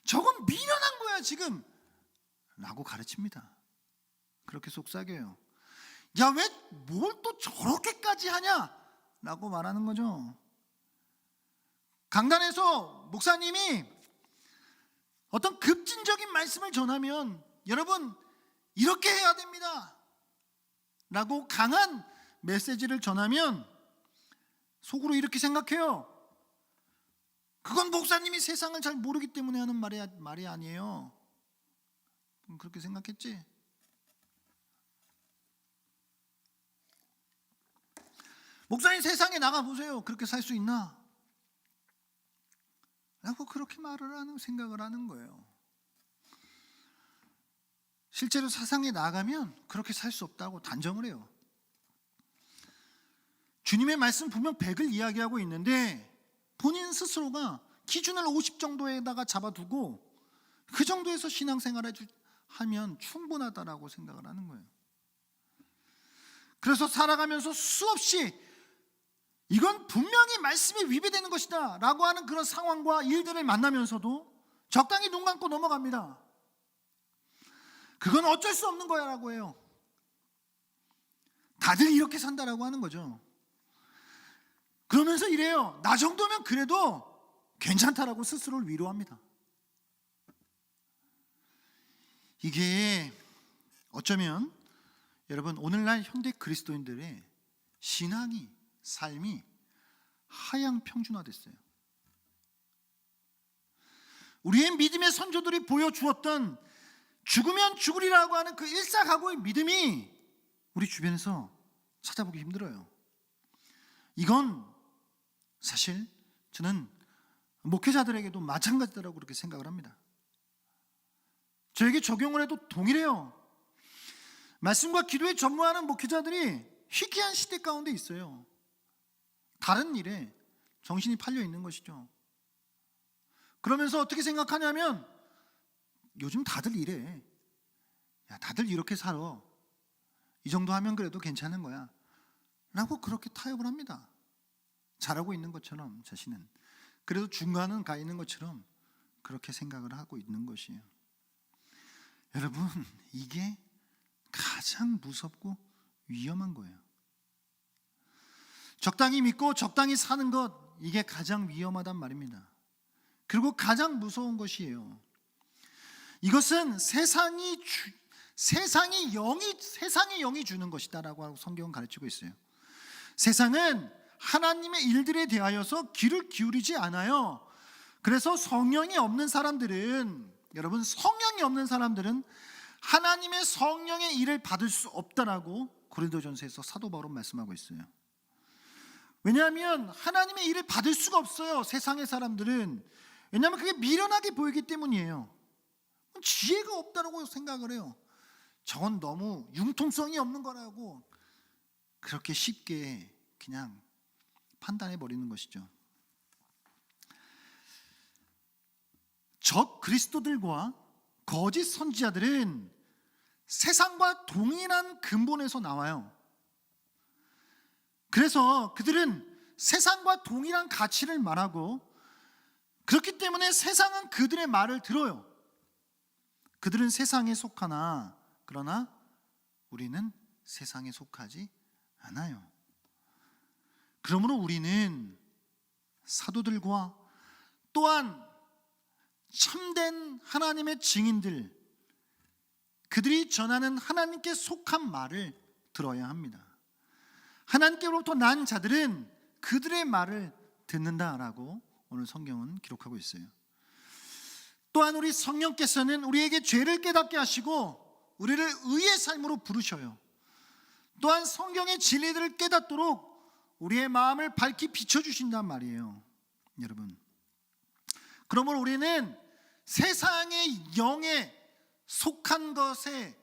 저건 미련한 거야 지금 라고 가르칩니다. 그렇게 속삭여요. 야, 왜 뭘 또 저렇게까지 하냐 라고 말하는 거죠. 강단에서 목사님이 어떤 급진적인 말씀을 전하면 여러분 이렇게 해야 됩니다 라고 강한 메시지를 전하면 속으로 이렇게 생각해요. 그건 목사님이 세상을 잘 모르기 때문에 하는 말이 아니에요. 그렇게 생각했지? 목사님 세상에 나가보세요. 그렇게 살 수 있나? 라고 그렇게 생각을 하는 거예요. 실제로 세상에 나가면 그렇게 살 수 없다고 단정을 해요. 주님의 말씀 분명 100을 이야기하고 있는데 본인 스스로가 기준을 50 정도에다가 잡아두고 그 정도에서 신앙생활을 하면 충분하다라고 생각을 하는 거예요. 그래서 살아가면서 수없이 이건 분명히 말씀에 위배되는 것이다 라고 하는 그런 상황과 일들을 만나면서도 적당히 눈 감고 넘어갑니다. 그건 어쩔 수 없는 거야 라고 해요. 다들 이렇게 산다라고 하는 거죠. 그러면서 이래요. 나 정도면 그래도 괜찮다라고 스스로를 위로합니다. 이게 어쩌면 여러분 오늘날 현대 그리스도인들의 신앙이, 삶이 하향 평준화됐어요. 우리의 믿음의 선조들이 보여주었던 죽으면 죽으리라고 하는 그 일사각오의 믿음이 우리 주변에서 찾아보기 힘들어요. 이건 사실 저는 목회자들에게도 마찬가지라고 그렇게 생각을 합니다. 저에게 적용을 해도 동일해요. 말씀과 기도에 전무하는 목회자들이 희귀한 시대 가운데 있어요. 다른 일에 정신이 팔려 있는 것이죠. 그러면서 어떻게 생각하냐면 요즘 다들 이래. 야, 다들 이렇게 살아. 이 정도 하면 그래도 괜찮은 거야. 라고 그렇게 타협을 합니다. 잘하고 있는 것처럼 자신은. 그래도 중간은 가 있는 것처럼 그렇게 생각을 하고 있는 것이에요. 여러분, 이게 가장 무섭고 위험한 거예요. 적당히 믿고 적당히 사는 것, 이게 가장 위험하단 말입니다. 그리고 가장 무서운 것이에요. 이것은 세상의 영이 주는 것이다라고 성경은 가르치고 있어요. 세상은 하나님의 일들에 대하여서 귀를 기울이지 않아요. 그래서 성령이 없는 사람들은, 여러분, 성령이 없는 사람들은 하나님의 성령의 일을 받을 수 없다라고 고린도전서에서 사도 바울은 말씀하고 있어요. 왜냐하면 하나님의 일을 받을 수가 없어요, 세상의 사람들은. 왜냐하면 그게 미련하게 보이기 때문이에요. 지혜가 없다라고 생각을 해요. 저건 너무 융통성이 없는 거라고 그렇게 쉽게 그냥 판단해 버리는 것이죠. 적 그리스도들과 거짓 선지자들은 세상과 동일한 근본에서 나와요. 그래서 그들은 세상과 동일한 가치를 말하고, 그렇기 때문에 세상은 그들의 말을 들어요. 그들은 세상에 속하나 그러나 우리는 세상에 속하지 않아요. 그러므로 우리는 사도들과 또한 참된 하나님의 증인들, 그들이 전하는 하나님께 속한 말을 들어야 합니다. 하나님께로부터 난 자들은 그들의 말을 듣는다라고 오늘 성경은 기록하고 있어요. 또한 우리 성령께서는 우리에게 죄를 깨닫게 하시고 우리를 의의 삶으로 부르셔요. 또한 성경의 진리들을 깨닫도록 우리의 마음을 밝히 비춰주신단 말이에요. 여러분, 그러므로 우리는 세상의 영에 속한 것에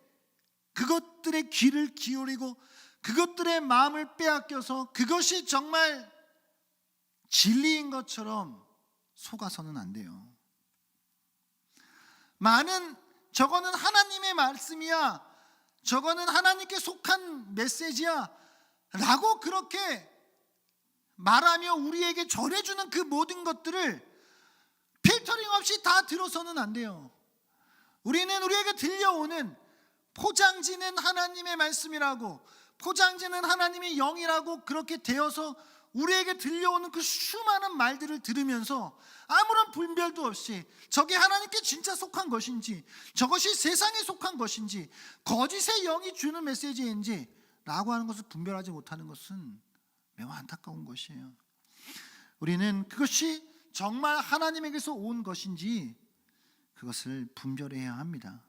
그것들의 귀를 기울이고 그것들의 마음을 빼앗겨서 그것이 정말 진리인 것처럼 속아서는 안 돼요. 저거는 하나님의 말씀이야, 저거는 하나님께 속한 메시지야 라고 그렇게 말하며 우리에게 전해주는 그 모든 것들을 필터링 없이 다 들어서는 안 돼요. 우리는 우리에게 들려오는, 포장지는 하나님의 말씀이라고, 포장지는 하나님의 영이라고 그렇게 되어서 우리에게 들려오는 그 수많은 말들을 들으면서 아무런 분별도 없이 저게 하나님께 진짜 속한 것인지, 저것이 세상에 속한 것인지, 거짓의 영이 주는 메시지인지 라고 하는 것을 분별하지 못하는 것은 매우 안타까운 것이에요. 우리는 그것이 정말 하나님에게서 온 것인지 그것을 분별해야 합니다.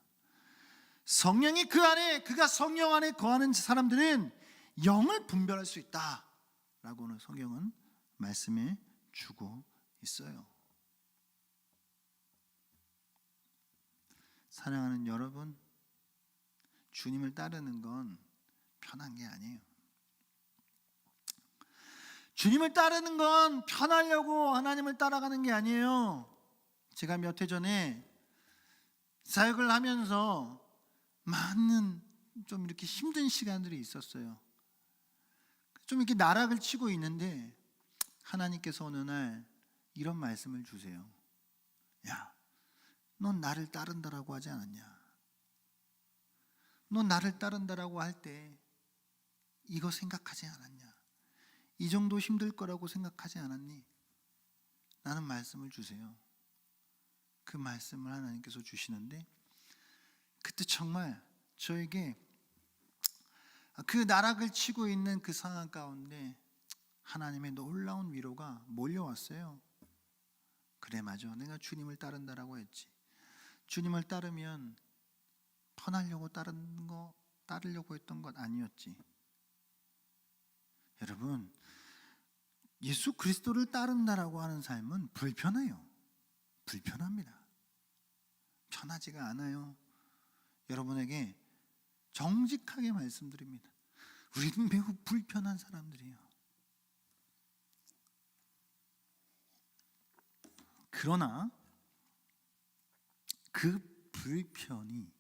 성령이 그가 성령 안에 거하는 사람들은 영을 분별할 수 있다라고는 성경은 말씀해 주고 있어요. 사랑하는 여러분, 주님을 따르는 건 편한 게 아니에요. 주님을 따르는 건 편하려고 하나님을 따라가는 게 아니에요. 제가 몇 해 전에 사역을 하면서 많은 좀 이렇게 힘든 시간들이 있었어요. 좀 이렇게 나락을 치고 있는데 하나님께서 어느 날 이런 말씀을 주세요. 야, 넌 나를 따른다라고 하지 않았냐? 넌 나를 따른다라고 할 때 이거 생각하지 않았냐? 이 정도 힘들 거라고 생각하지 않았니? 라는 말씀을 주세요. 그 말씀을 하나님께서 주시는데, 그때 정말 저에게 그 나락을 치고 있는 그 상황 가운데 하나님의 놀라운 위로가 몰려왔어요. 그래 맞아, 내가 주님을 따른다라고 했지. 주님을 따르면 편하려고 따르려고 했던 것 아니었지. 여러분, 예수 그리스도를 따른다라고 하는 삶은 불편해요. 불편합니다. 편하지가 않아요. 여러분에게 정직하게 말씀드립니다. 우리는 매우 불편한 사람들이에요. 그러나 그 불편이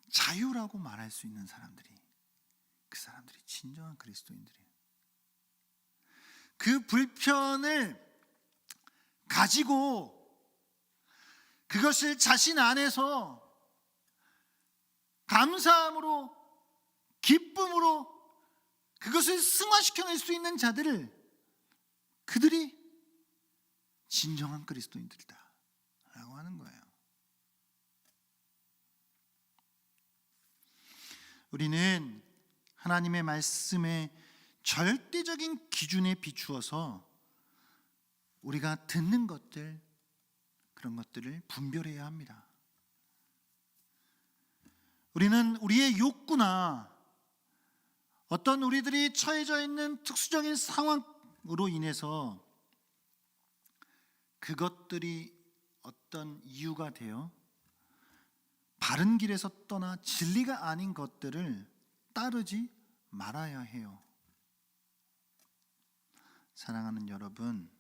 자유라고 말할 수 있는 사람들이, 그 사람들이 진정한 그리스도인들이에요. 그 불편을 가지고 그것을 자신 안에서 감사함으로, 기쁨으로 그것을 승화시켜낼 수 있는 자들을, 그들이 진정한 그리스도인들이다 라고 하는 거예요. 우리는 하나님의 말씀의 절대적인 기준에 비추어서 우리가 듣는 것들, 그런 것들을 분별해야 합니다. 우리는 우리의 욕구나 어떤 우리들이 처해져 있는 특수적인 상황으로 인해서 그것들이 어떤 이유가 되어 바른 길에서 떠나 진리가 아닌 것들을 따르지 말아야 해요. 사랑하는 여러분,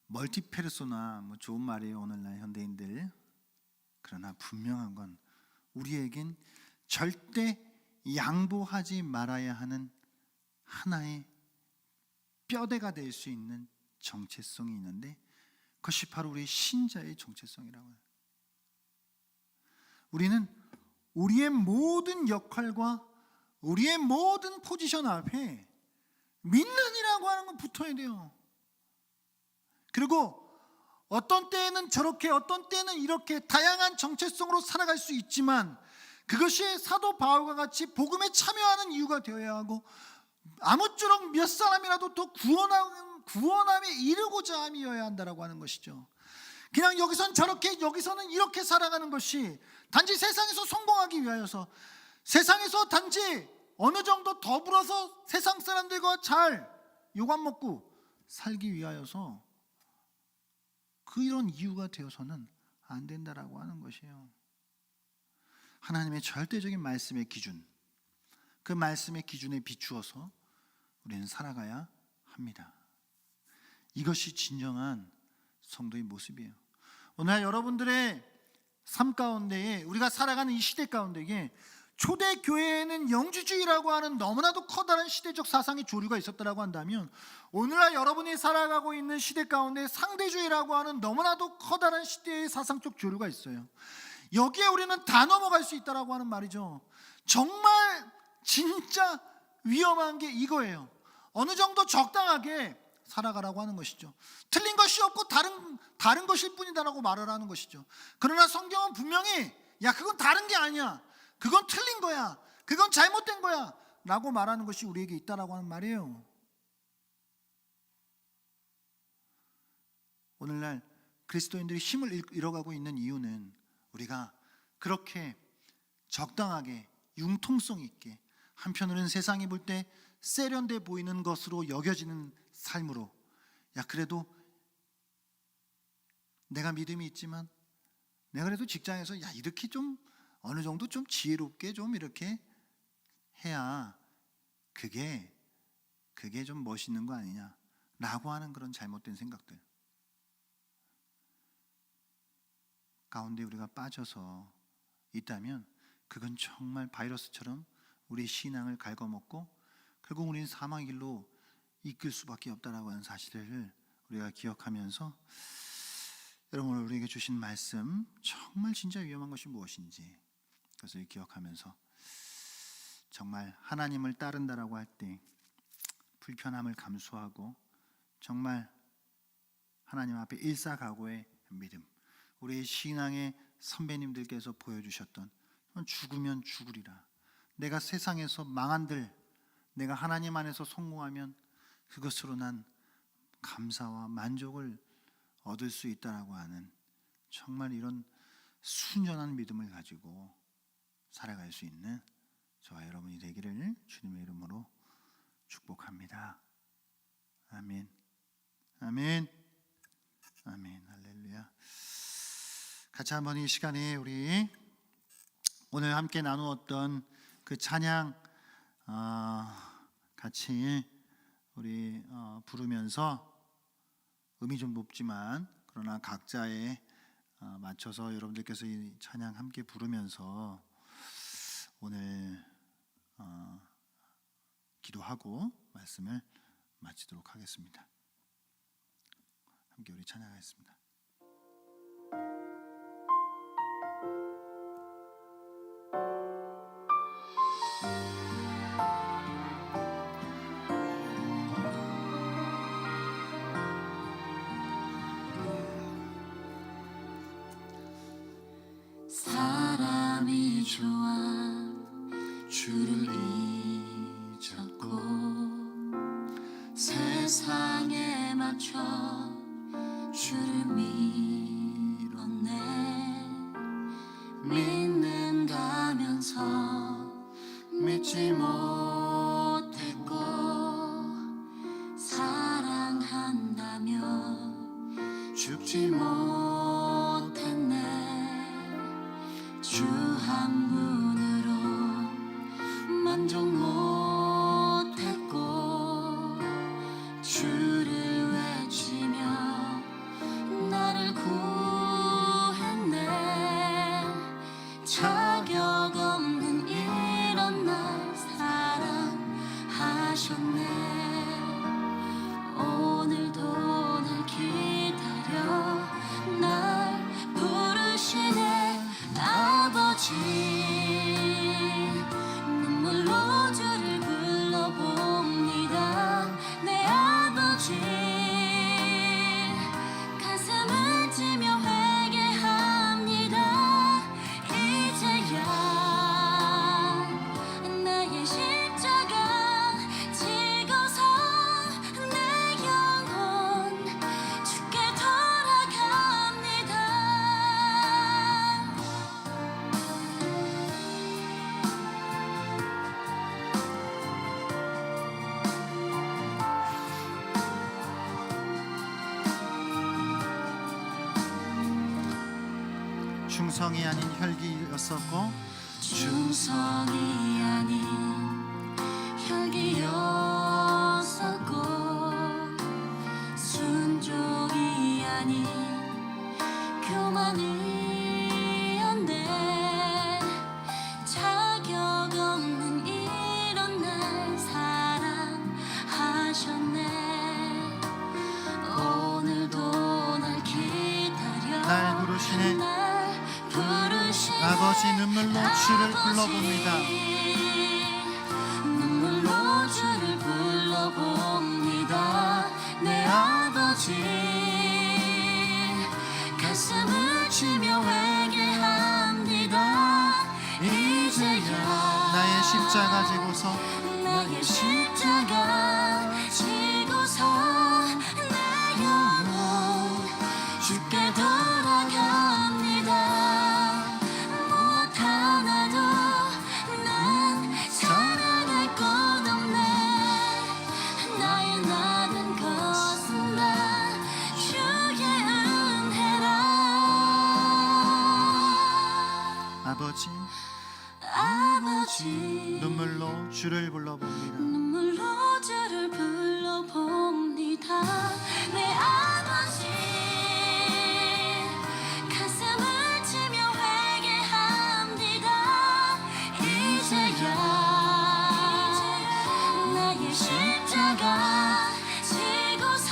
멀티페르소나 좋은 말이에요, 오늘날 현대인들. 그러나 분명한 건 우리에겐 절대 양보하지 말아야 하는 하나의 뼈대가 될 수 있는 정체성이 있는데, 그것이 바로 우리 신자의 정체성이라고 해요. 우리는 우리의 모든 역할과 우리의 모든 포지션 앞에 믿는이라고 하는 건 붙어야 돼요. 그리고 어떤 때에는 저렇게, 어떤 때는 이렇게 다양한 정체성으로 살아갈 수 있지만, 그것이 사도 바울과 같이 복음에 참여하는 이유가 되어야 하고, 아무쪼록 몇 사람이라도 더 구원함에 이르고자 함이어야 한다라고 하는 것이죠. 그냥 여기선 저렇게, 여기서는 이렇게 살아가는 것이 단지 세상에서 성공하기 위하여서, 세상에서 단지 어느 정도 더불어서 세상 사람들과 잘 요감 먹고 살기 위하여서, 이런 이유가 되어서는 안 된다라고 하는 것이에요. 하나님의 절대적인 말씀의 기준, 그 말씀의 기준에 비추어서 우리는 살아가야 합니다. 이것이 진정한 성도의 모습이에요. 오늘 여러분들의 삶 가운데에, 우리가 살아가는 이 시대 가운데에 초대교회에는 영주주의라고 하는 너무나도 커다란 시대적 사상의 조류가 있었다고 한다면, 오늘날 여러분이 살아가고 있는 시대 가운데 상대주의라고 하는 너무나도 커다란 시대의 사상적 조류가 있어요. 여기에 우리는 다 넘어갈 수 있다고 하는 말이죠. 정말 진짜 위험한 게 이거예요. 어느 정도 적당하게 살아가라고 하는 것이죠. 틀린 것이 없고 다른 것일 뿐이다라고 말을 하는 것이죠. 그러나 성경은 분명히 야, 그건 다른 게 아니야, 그건 틀린 거야, 그건 잘못된 거야 라고 말하는 것이 우리에게 있다라고 하는 말이에요. 오늘날 그리스도인들이 힘을 잃어가고 있는 이유는 우리가 그렇게 적당하게 융통성 있게, 한편으로는 세상이 볼 때 세련돼 보이는 것으로 여겨지는 삶으로, 야 그래도 내가 믿음이 있지만, 내가 그래도 직장에서 야 이렇게 좀 어느 정도 좀 지혜롭게 좀 이렇게 해야 그게 좀 멋있는 거 아니냐라고 하는 그런 잘못된 생각들 가운데 우리가 빠져서 있다면, 그건 정말 바이러스처럼 우리 신앙을 갉아먹고 결국 우리는 사망의 길로 이끌 수밖에 없다라고 하는 사실을 우리가 기억하면서, 여러분 오늘 우리에게 주신 말씀, 정말 진짜 위험한 것이 무엇인지 그것을 기억하면서, 정말 하나님을 따른다라고 할 때 불편함을 감수하고 정말 하나님 앞에 일사각오의 믿음, 우리의 신앙의 선배님들께서 보여주셨던 죽으면 죽으리라, 내가 세상에서 망한들 내가 하나님 안에서 성공하면 그것으로 난 감사와 만족을 얻을 수 있다라고 하는 정말 이런 순전한 믿음을 가지고 살아갈 수 있는 저와 여러분이 되기를 주님의 이름으로 축복합니다. 아멘. 아멘. 아멘. 할렐루야. 같이 한번 이 시간에 우리 오늘 함께 나누었던 그 찬양 같이 우리 부르면서 음이 좀 높지만 그러나 각자에 맞춰서 여러분들께서 이 찬양 함께 부르면서 오늘 기도하고 말씀을 마치도록 하겠습니다. 함께 우리 찬양하겠습니다. 사람이 좋아 주를 잊었고 세상에 맞춰 주를 밀었네. 믿는다면서 믿지 못했고 사랑한다며 죽지 못했네. 주 한 분으로 만족 못했고 주를 외치며 나를 구했네. 자격 없는 이런 날 사랑하셨네. 오늘도 날 기다려 날 부르시네. 아버지 눈물로 주를 불러봅니다. 내 아버지 가슴을 찌며 회개합니다. 이제야 나의 십자가 지고서 내 영혼 주께 돌아갑니다. 충성이 아닌 혈기였었고 충성이 아닌 혈기였었고 순종이 아닌 교만이었네. 자격 없는 이런 날 사랑하셨네. 오늘도 날 기다려 날 부르시네. 날 부르시네. 아버지 눈물로 주를 불러봅니다. 눈물로 주를 불러봅니다. 내 아버지 가슴을 치며 회개합니다. 이제야 나의 십자가 지고서 나의 십자가 지고서 내 영혼 주께 돌아갑니다. 무엇 하나도 난 사랑할 것 없네. 나의 나는 것은 다 주의 은혜라. 아버지 아버지 눈물로 주를 불러봅니다. 눈물로 주를 불러봅니다. 내 아버지 가슴을 치며 회개합니다. 이제야 나의 십자가 지고서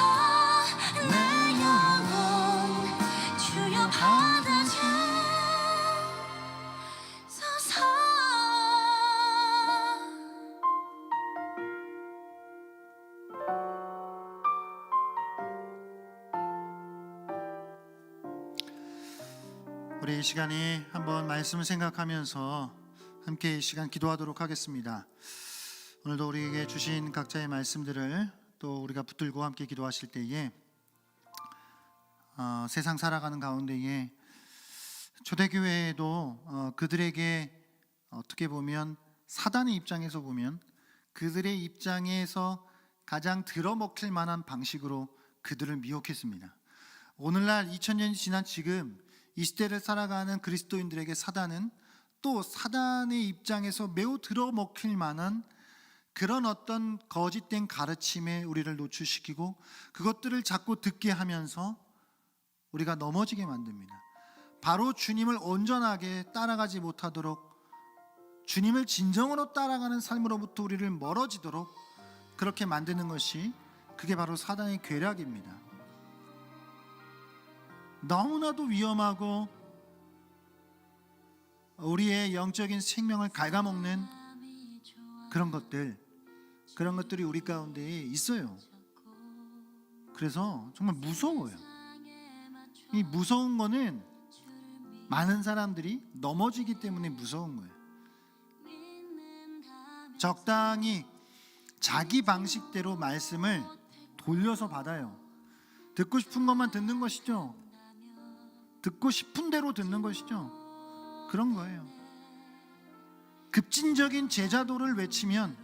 내 영혼 주여 받아주소서. 우리 이 시간에 한번 말씀을 생각하면서 함께 이 시간 기도하도록 하겠습니다. 오늘도 우리에게 주신 각자의 말씀들을 또 우리가 붙들고 함께 기도하실 때에 세상 살아가는 가운데에 초대교회에도 그들에게 어떻게 보면 사단의 입장에서 보면 그들의 입장에서 가장 들어먹힐 만한 방식으로 그들을 미혹했습니다. 오늘날 2000년이 지난 지금 이 시대를 살아가는 그리스도인들에게 사단은 또 사단의 입장에서 매우 들어먹힐 만한 그런 어떤 거짓된 가르침에 우리를 노출시키고 그것들을 자꾸 듣게 하면서 우리가 넘어지게 만듭니다. 바로 주님을 온전하게 따라가지 못하도록 주님을 진정으로 따라가는 삶으로부터 우리를 멀어지도록 그렇게 만드는 것이 그게 바로 사단의 괴략입니다. 너무나도 위험하고 우리의 영적인 생명을 갉아먹는 그런 것들이 우리 가운데에 있어요. 그래서 정말 무서워요. 이 무서운 거는 많은 사람들이 넘어지기 때문에 무서운 거예요. 적당히 자기 방식대로 말씀을 돌려서 받아요. 듣고 싶은 것만 듣는 것이죠. 듣고 싶은 대로 듣는 것이죠. 그런 거예요. 급진적인 제자도를 외치면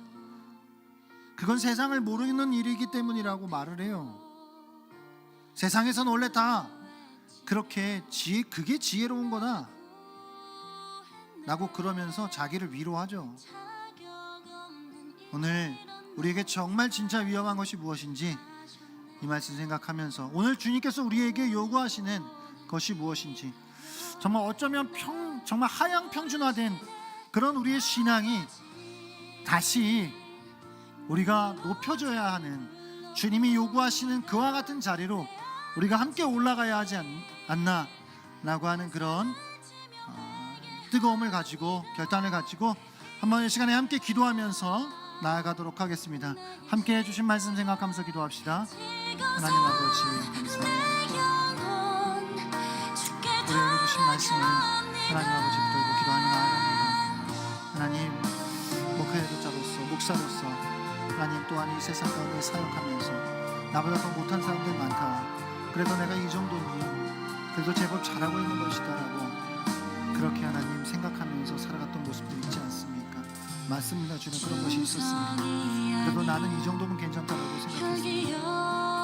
그건 세상을 모르는 일이기 때문이라고 말을 해요. 세상에서는 원래 다 그렇게 그게 지혜로운 거다 라고 그러면서 자기를 위로하죠. 오늘 우리에게 정말 진짜 위험한 것이 무엇인지 이 말씀 생각하면서 오늘 주님께서 우리에게 요구하시는 것이 무엇인지 정말 어쩌면 정말 하향 평준화된 그런 우리의 신앙이 다시 우리가 높여져야 하는 주님이 요구하시는 그와 같은 자리로 우리가 함께 올라가야 하지 않나 라고 하는 그런 뜨거움을 가지고 결단을 가지고 한번 이 시간에 함께 기도하면서 나아가도록 하겠습니다. 함께 해주신 말씀 생각하면서 기도합시다. 하나님 아버지 감사합니다. 우리에게 주신 말씀을 하나님 아버지 붙들고 기도하며 나아갑니다. 하나님 목회자로서 목사로서 하나님 또한 이 세상 가운데 사역하면서 나보다 더 못한 사람들 많다. 그래도 내가 이 정도니 그래도 제법 잘하고 있는 것이다 라고 그렇게 하나님 생각하면서 살아갔던 모습들 있지 않습니까? 맞습니다. 주는 그런 것이 있었습니다. 그래도 나는 이 정도면 괜찮다라고 생각했습니다.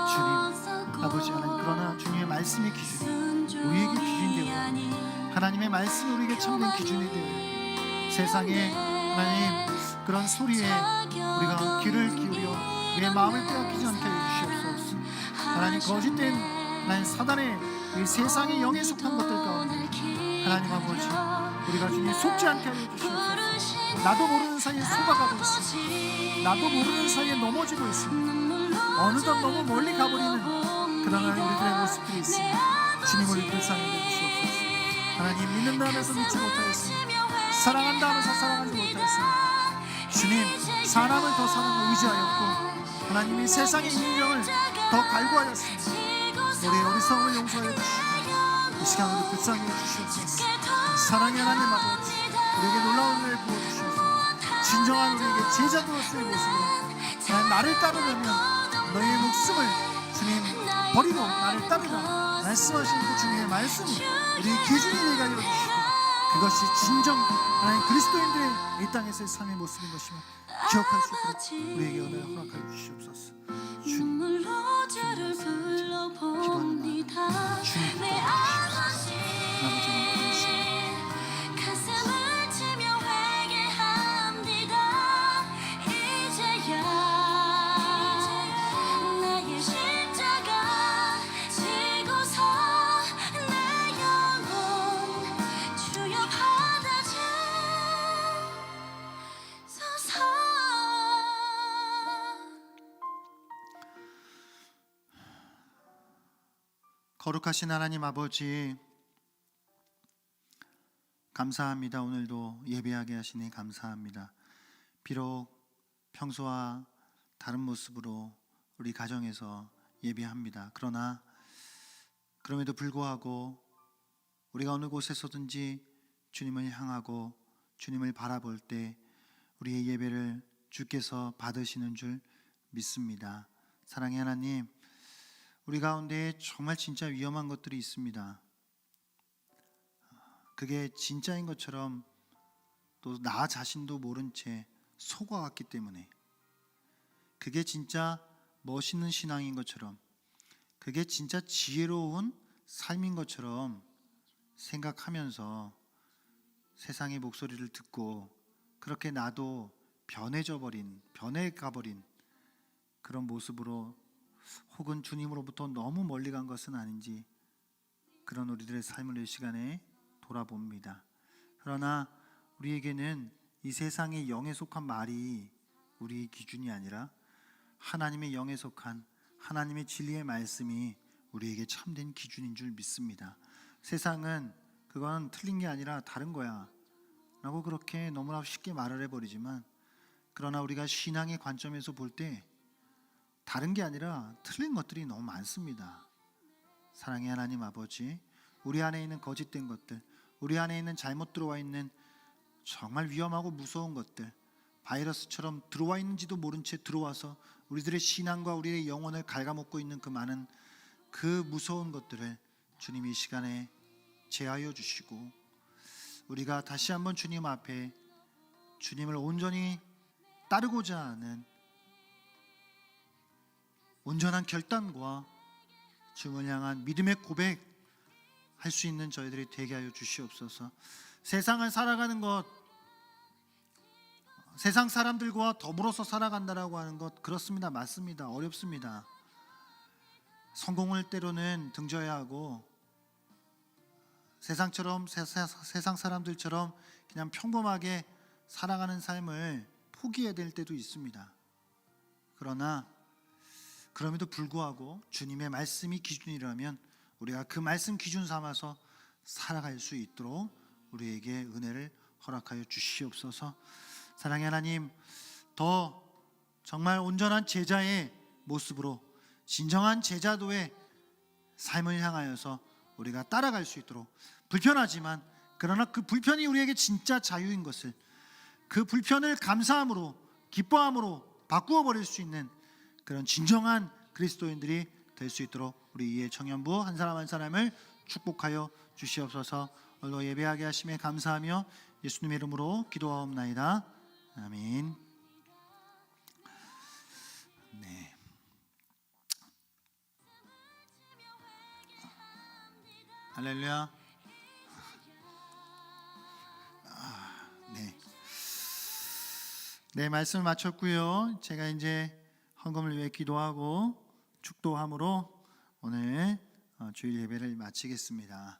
주님 아버지 하나님 그러나 주님의 말씀의 기준이 우리에게 기준이 되어 하나님의 말씀이 우리에게 참된 기준이 되어 세상에 하나님 그런 소리에 우리가 귀를 기울여 우리의 마음을 빼앗기지 않게 해주시옵소서. 하나님 거짓된 하나님 사단의 이 세상의 영에 속한 것들 가운데 하나님 아버지 우리가 주님 속지 않게 하여 주시옵소서. 나도 모르는 사이에 속아가고 있습니다. 나도 모르는 사이에 넘어지고 있습니다. 어느덧 너무 멀리 가버리는 그런 우리들의 모습들이 있습니다. 주님 우리 불쌍히 여겨주시옵소서. 하나님 믿는다 하면서 믿지 못하였습니다. 사랑한다 하면서 사랑하지 못하였습니다. 주님 사람을 더 사랑을 의지하였고 하나님이 세상의 인정을 더 갈구하였습니다. 우리의 어리석음을 용서해 주시고 이 시간 우리 불쌍히 해주시옵소서. 사랑의 하나님 아버지 우리에게 놀라운 은혜를 부어주셔서 진정한 우리에게 제자로서의 모습으로 하나님 나를 따르려면 너희의 목숨을 주님 버리고 나를 따르라 말씀하시는 그 주님의 말씀이 우리의 기준이 되게 하여 주시고 그것이 진정 하나님 그리스도인들의 이 땅에서의 삶의 모습인 것임을 기억할 수 있도록 우리에게 은혜를 허락하여 주시옵소서. 주님 눈물로 주를 불러봅니다. 주님 내 아버지 아버지는 그리스도 가슴을 치며 회개합니다. 이제야 나의 십자가 지고서 내 영혼 주여 받아주소서. 거룩하신 하나님 아버지 감사합니다. 오늘도 예배하게 하시니 감사합니다. 비록 평소와 다른 모습으로 우리 가정에서 예배합니다. 그러나 그럼에도 불구하고 우리가 어느 곳에서든지 주님을 향하고 주님을 바라볼 때 우리의 예배를 주께서 받으시는 줄 믿습니다. 사랑의 하나님, 우리 가운데 정말 진짜 위험한 것들이 있습니다. 그게 진짜인 것처럼 또 나 자신도 모른 채 속아왔기 때문에, 그게 진짜 멋있는 신앙인 것처럼, 그게 진짜 지혜로운 삶인 것처럼 생각하면서 세상의 목소리를 듣고 그렇게 나도 변해가버린 그런 모습으로, 혹은 주님으로부터 너무 멀리 간 것은 아닌지, 그런 우리들의 삶을 이 시간에 돌아봅니다. 그러나 우리에게는 이 세상의 영에 속한 말이 우리의 기준이 아니라 하나님의 영에 속한 하나님의 진리의 말씀이 우리에게 참된 기준인 줄 믿습니다. 세상은 그건 틀린 게 아니라 다른 거야 라고 그렇게 너무나 쉽게 말을 해버리지만, 그러나 우리가 신앙의 관점에서 볼 때 다른 게 아니라 틀린 것들이 너무 많습니다. 사랑의 하나님 아버지, 우리 안에 있는 거짓된 것들, 우리 안에 있는 잘못 들어와 있는 정말 위험하고 무서운 것들, 바이러스처럼 들어와 있는지도 모른 채 들어와서 우리들의 신앙과 우리의 영혼을 갉아먹고 있는 그 많은 그 무서운 것들을 주님이 이 시간에 제하여 주시고, 우리가 다시 한번 주님 앞에 주님을 온전히 따르고자 하는 온전한 결단과 주님을 향한 믿음의 고백 할 수 있는 저희들이 되게 하여 주시옵소서. 세상을 살아가는 것, 세상 사람들과 더불어서 살아간다라고 하는 것, 그렇습니다. 맞습니다. 어렵습니다. 성공을 때로는 등져야 하고, 세상 사람들처럼 그냥 평범하게 살아가는 삶을 포기해야 될 때도 있습니다. 그러나 그럼에도 불구하고 주님의 말씀이 기준이라면 우리가 그 말씀 기준 삼아서 살아갈 수 있도록 우리에게 은혜를 허락하여 주시옵소서. 사랑의 하나님, 더 정말 온전한 제자의 모습으로 진정한 제자도의 삶을 향하여서 우리가 따라갈 수 있도록, 불편하지만 그러나 그 불편이 우리에게 진짜 자유인 것을, 그 불편을 감사함으로 기뻐함으로 바꾸어 버릴 수 있는 그런 진정한 그리스도인들이 될 수 있도록 우리 이해 청년부 한 사람 한 사람을 축복하여 주시옵소서. 오늘도 예배하게 하심에 감사하며 예수님의 이름으로 기도하옵나이다. 아멘. 네. 할렐루야. 네, 말씀을 마쳤고요. 제가 이제 헌금을 위해 기도하고 축도함으로 오늘 주일 예배를 마치겠습니다.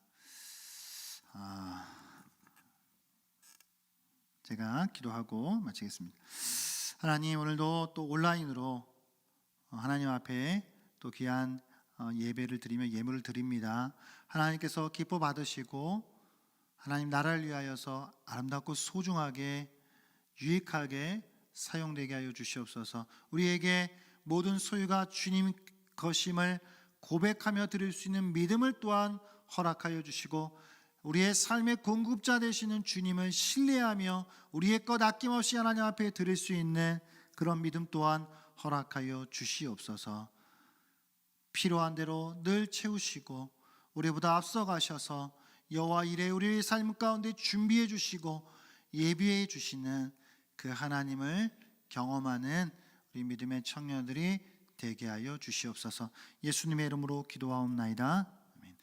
제가 기도하고 마치겠습니다. 하나님, 오늘도 또 온라인으로 하나님 앞에 또 귀한 예배를 드리며 예물을 드립니다. 하나님께서 기뻐 받으시고 하나님 나라를 위하여서 아름답고 소중하게 유익하게 사용되게 하여 주시옵소서. 우리에게 모든 소유가 주님 것임을 고백하며 드릴 수 있는 믿음을 또한 허락하여 주시고, 우리의 삶의 공급자 되시는 주님을 신뢰하며 우리의 것 아낌없이 하나님 앞에 드릴 수 있는 그런 믿음 또한 허락하여 주시옵소서. 필요한 대로 늘 채우시고 우리보다 앞서가셔서 여호와 이레 우리의 삶 가운데 준비해 주시고 예비해 주시는 그 하나님을 경험하는 우리 믿음의 청년들이 되게 하여 주시옵소서. 예수님의 이름으로 기도하옵나이다. 아멘.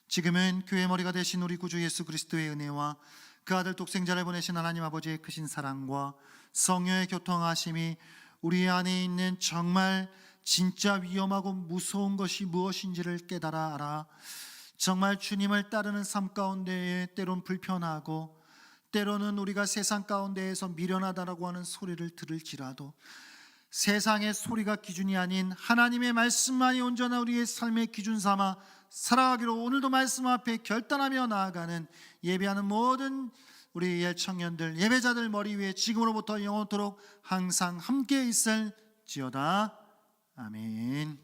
지금은 교회 머리가 되신 우리 구주 예수 그리스도의 은혜와 그 아들 독생자를 보내신 하나님 아버지의 크신 사랑과 성령의 교통하심이 우리 안에 있는 정말 진짜 위험하고 무서운 것이 무엇인지를 깨달아 알아 정말 주님을 따르는 삶 가운데에 때론 불편하고 때로는 우리가 세상 가운데에서 미련하다라고 하는 소리를 들을지라도 세상의 소리가 기준이 아닌 하나님의 말씀만이 온전한 우리의 삶의 기준 삼아 살아가기로 오늘도 말씀 앞에 결단하며 나아가는 예배하는 모든 우리 청년들 예배자들 머리 위에 지금으로부터 영원토록 항상 함께 있을지어다. 아멘.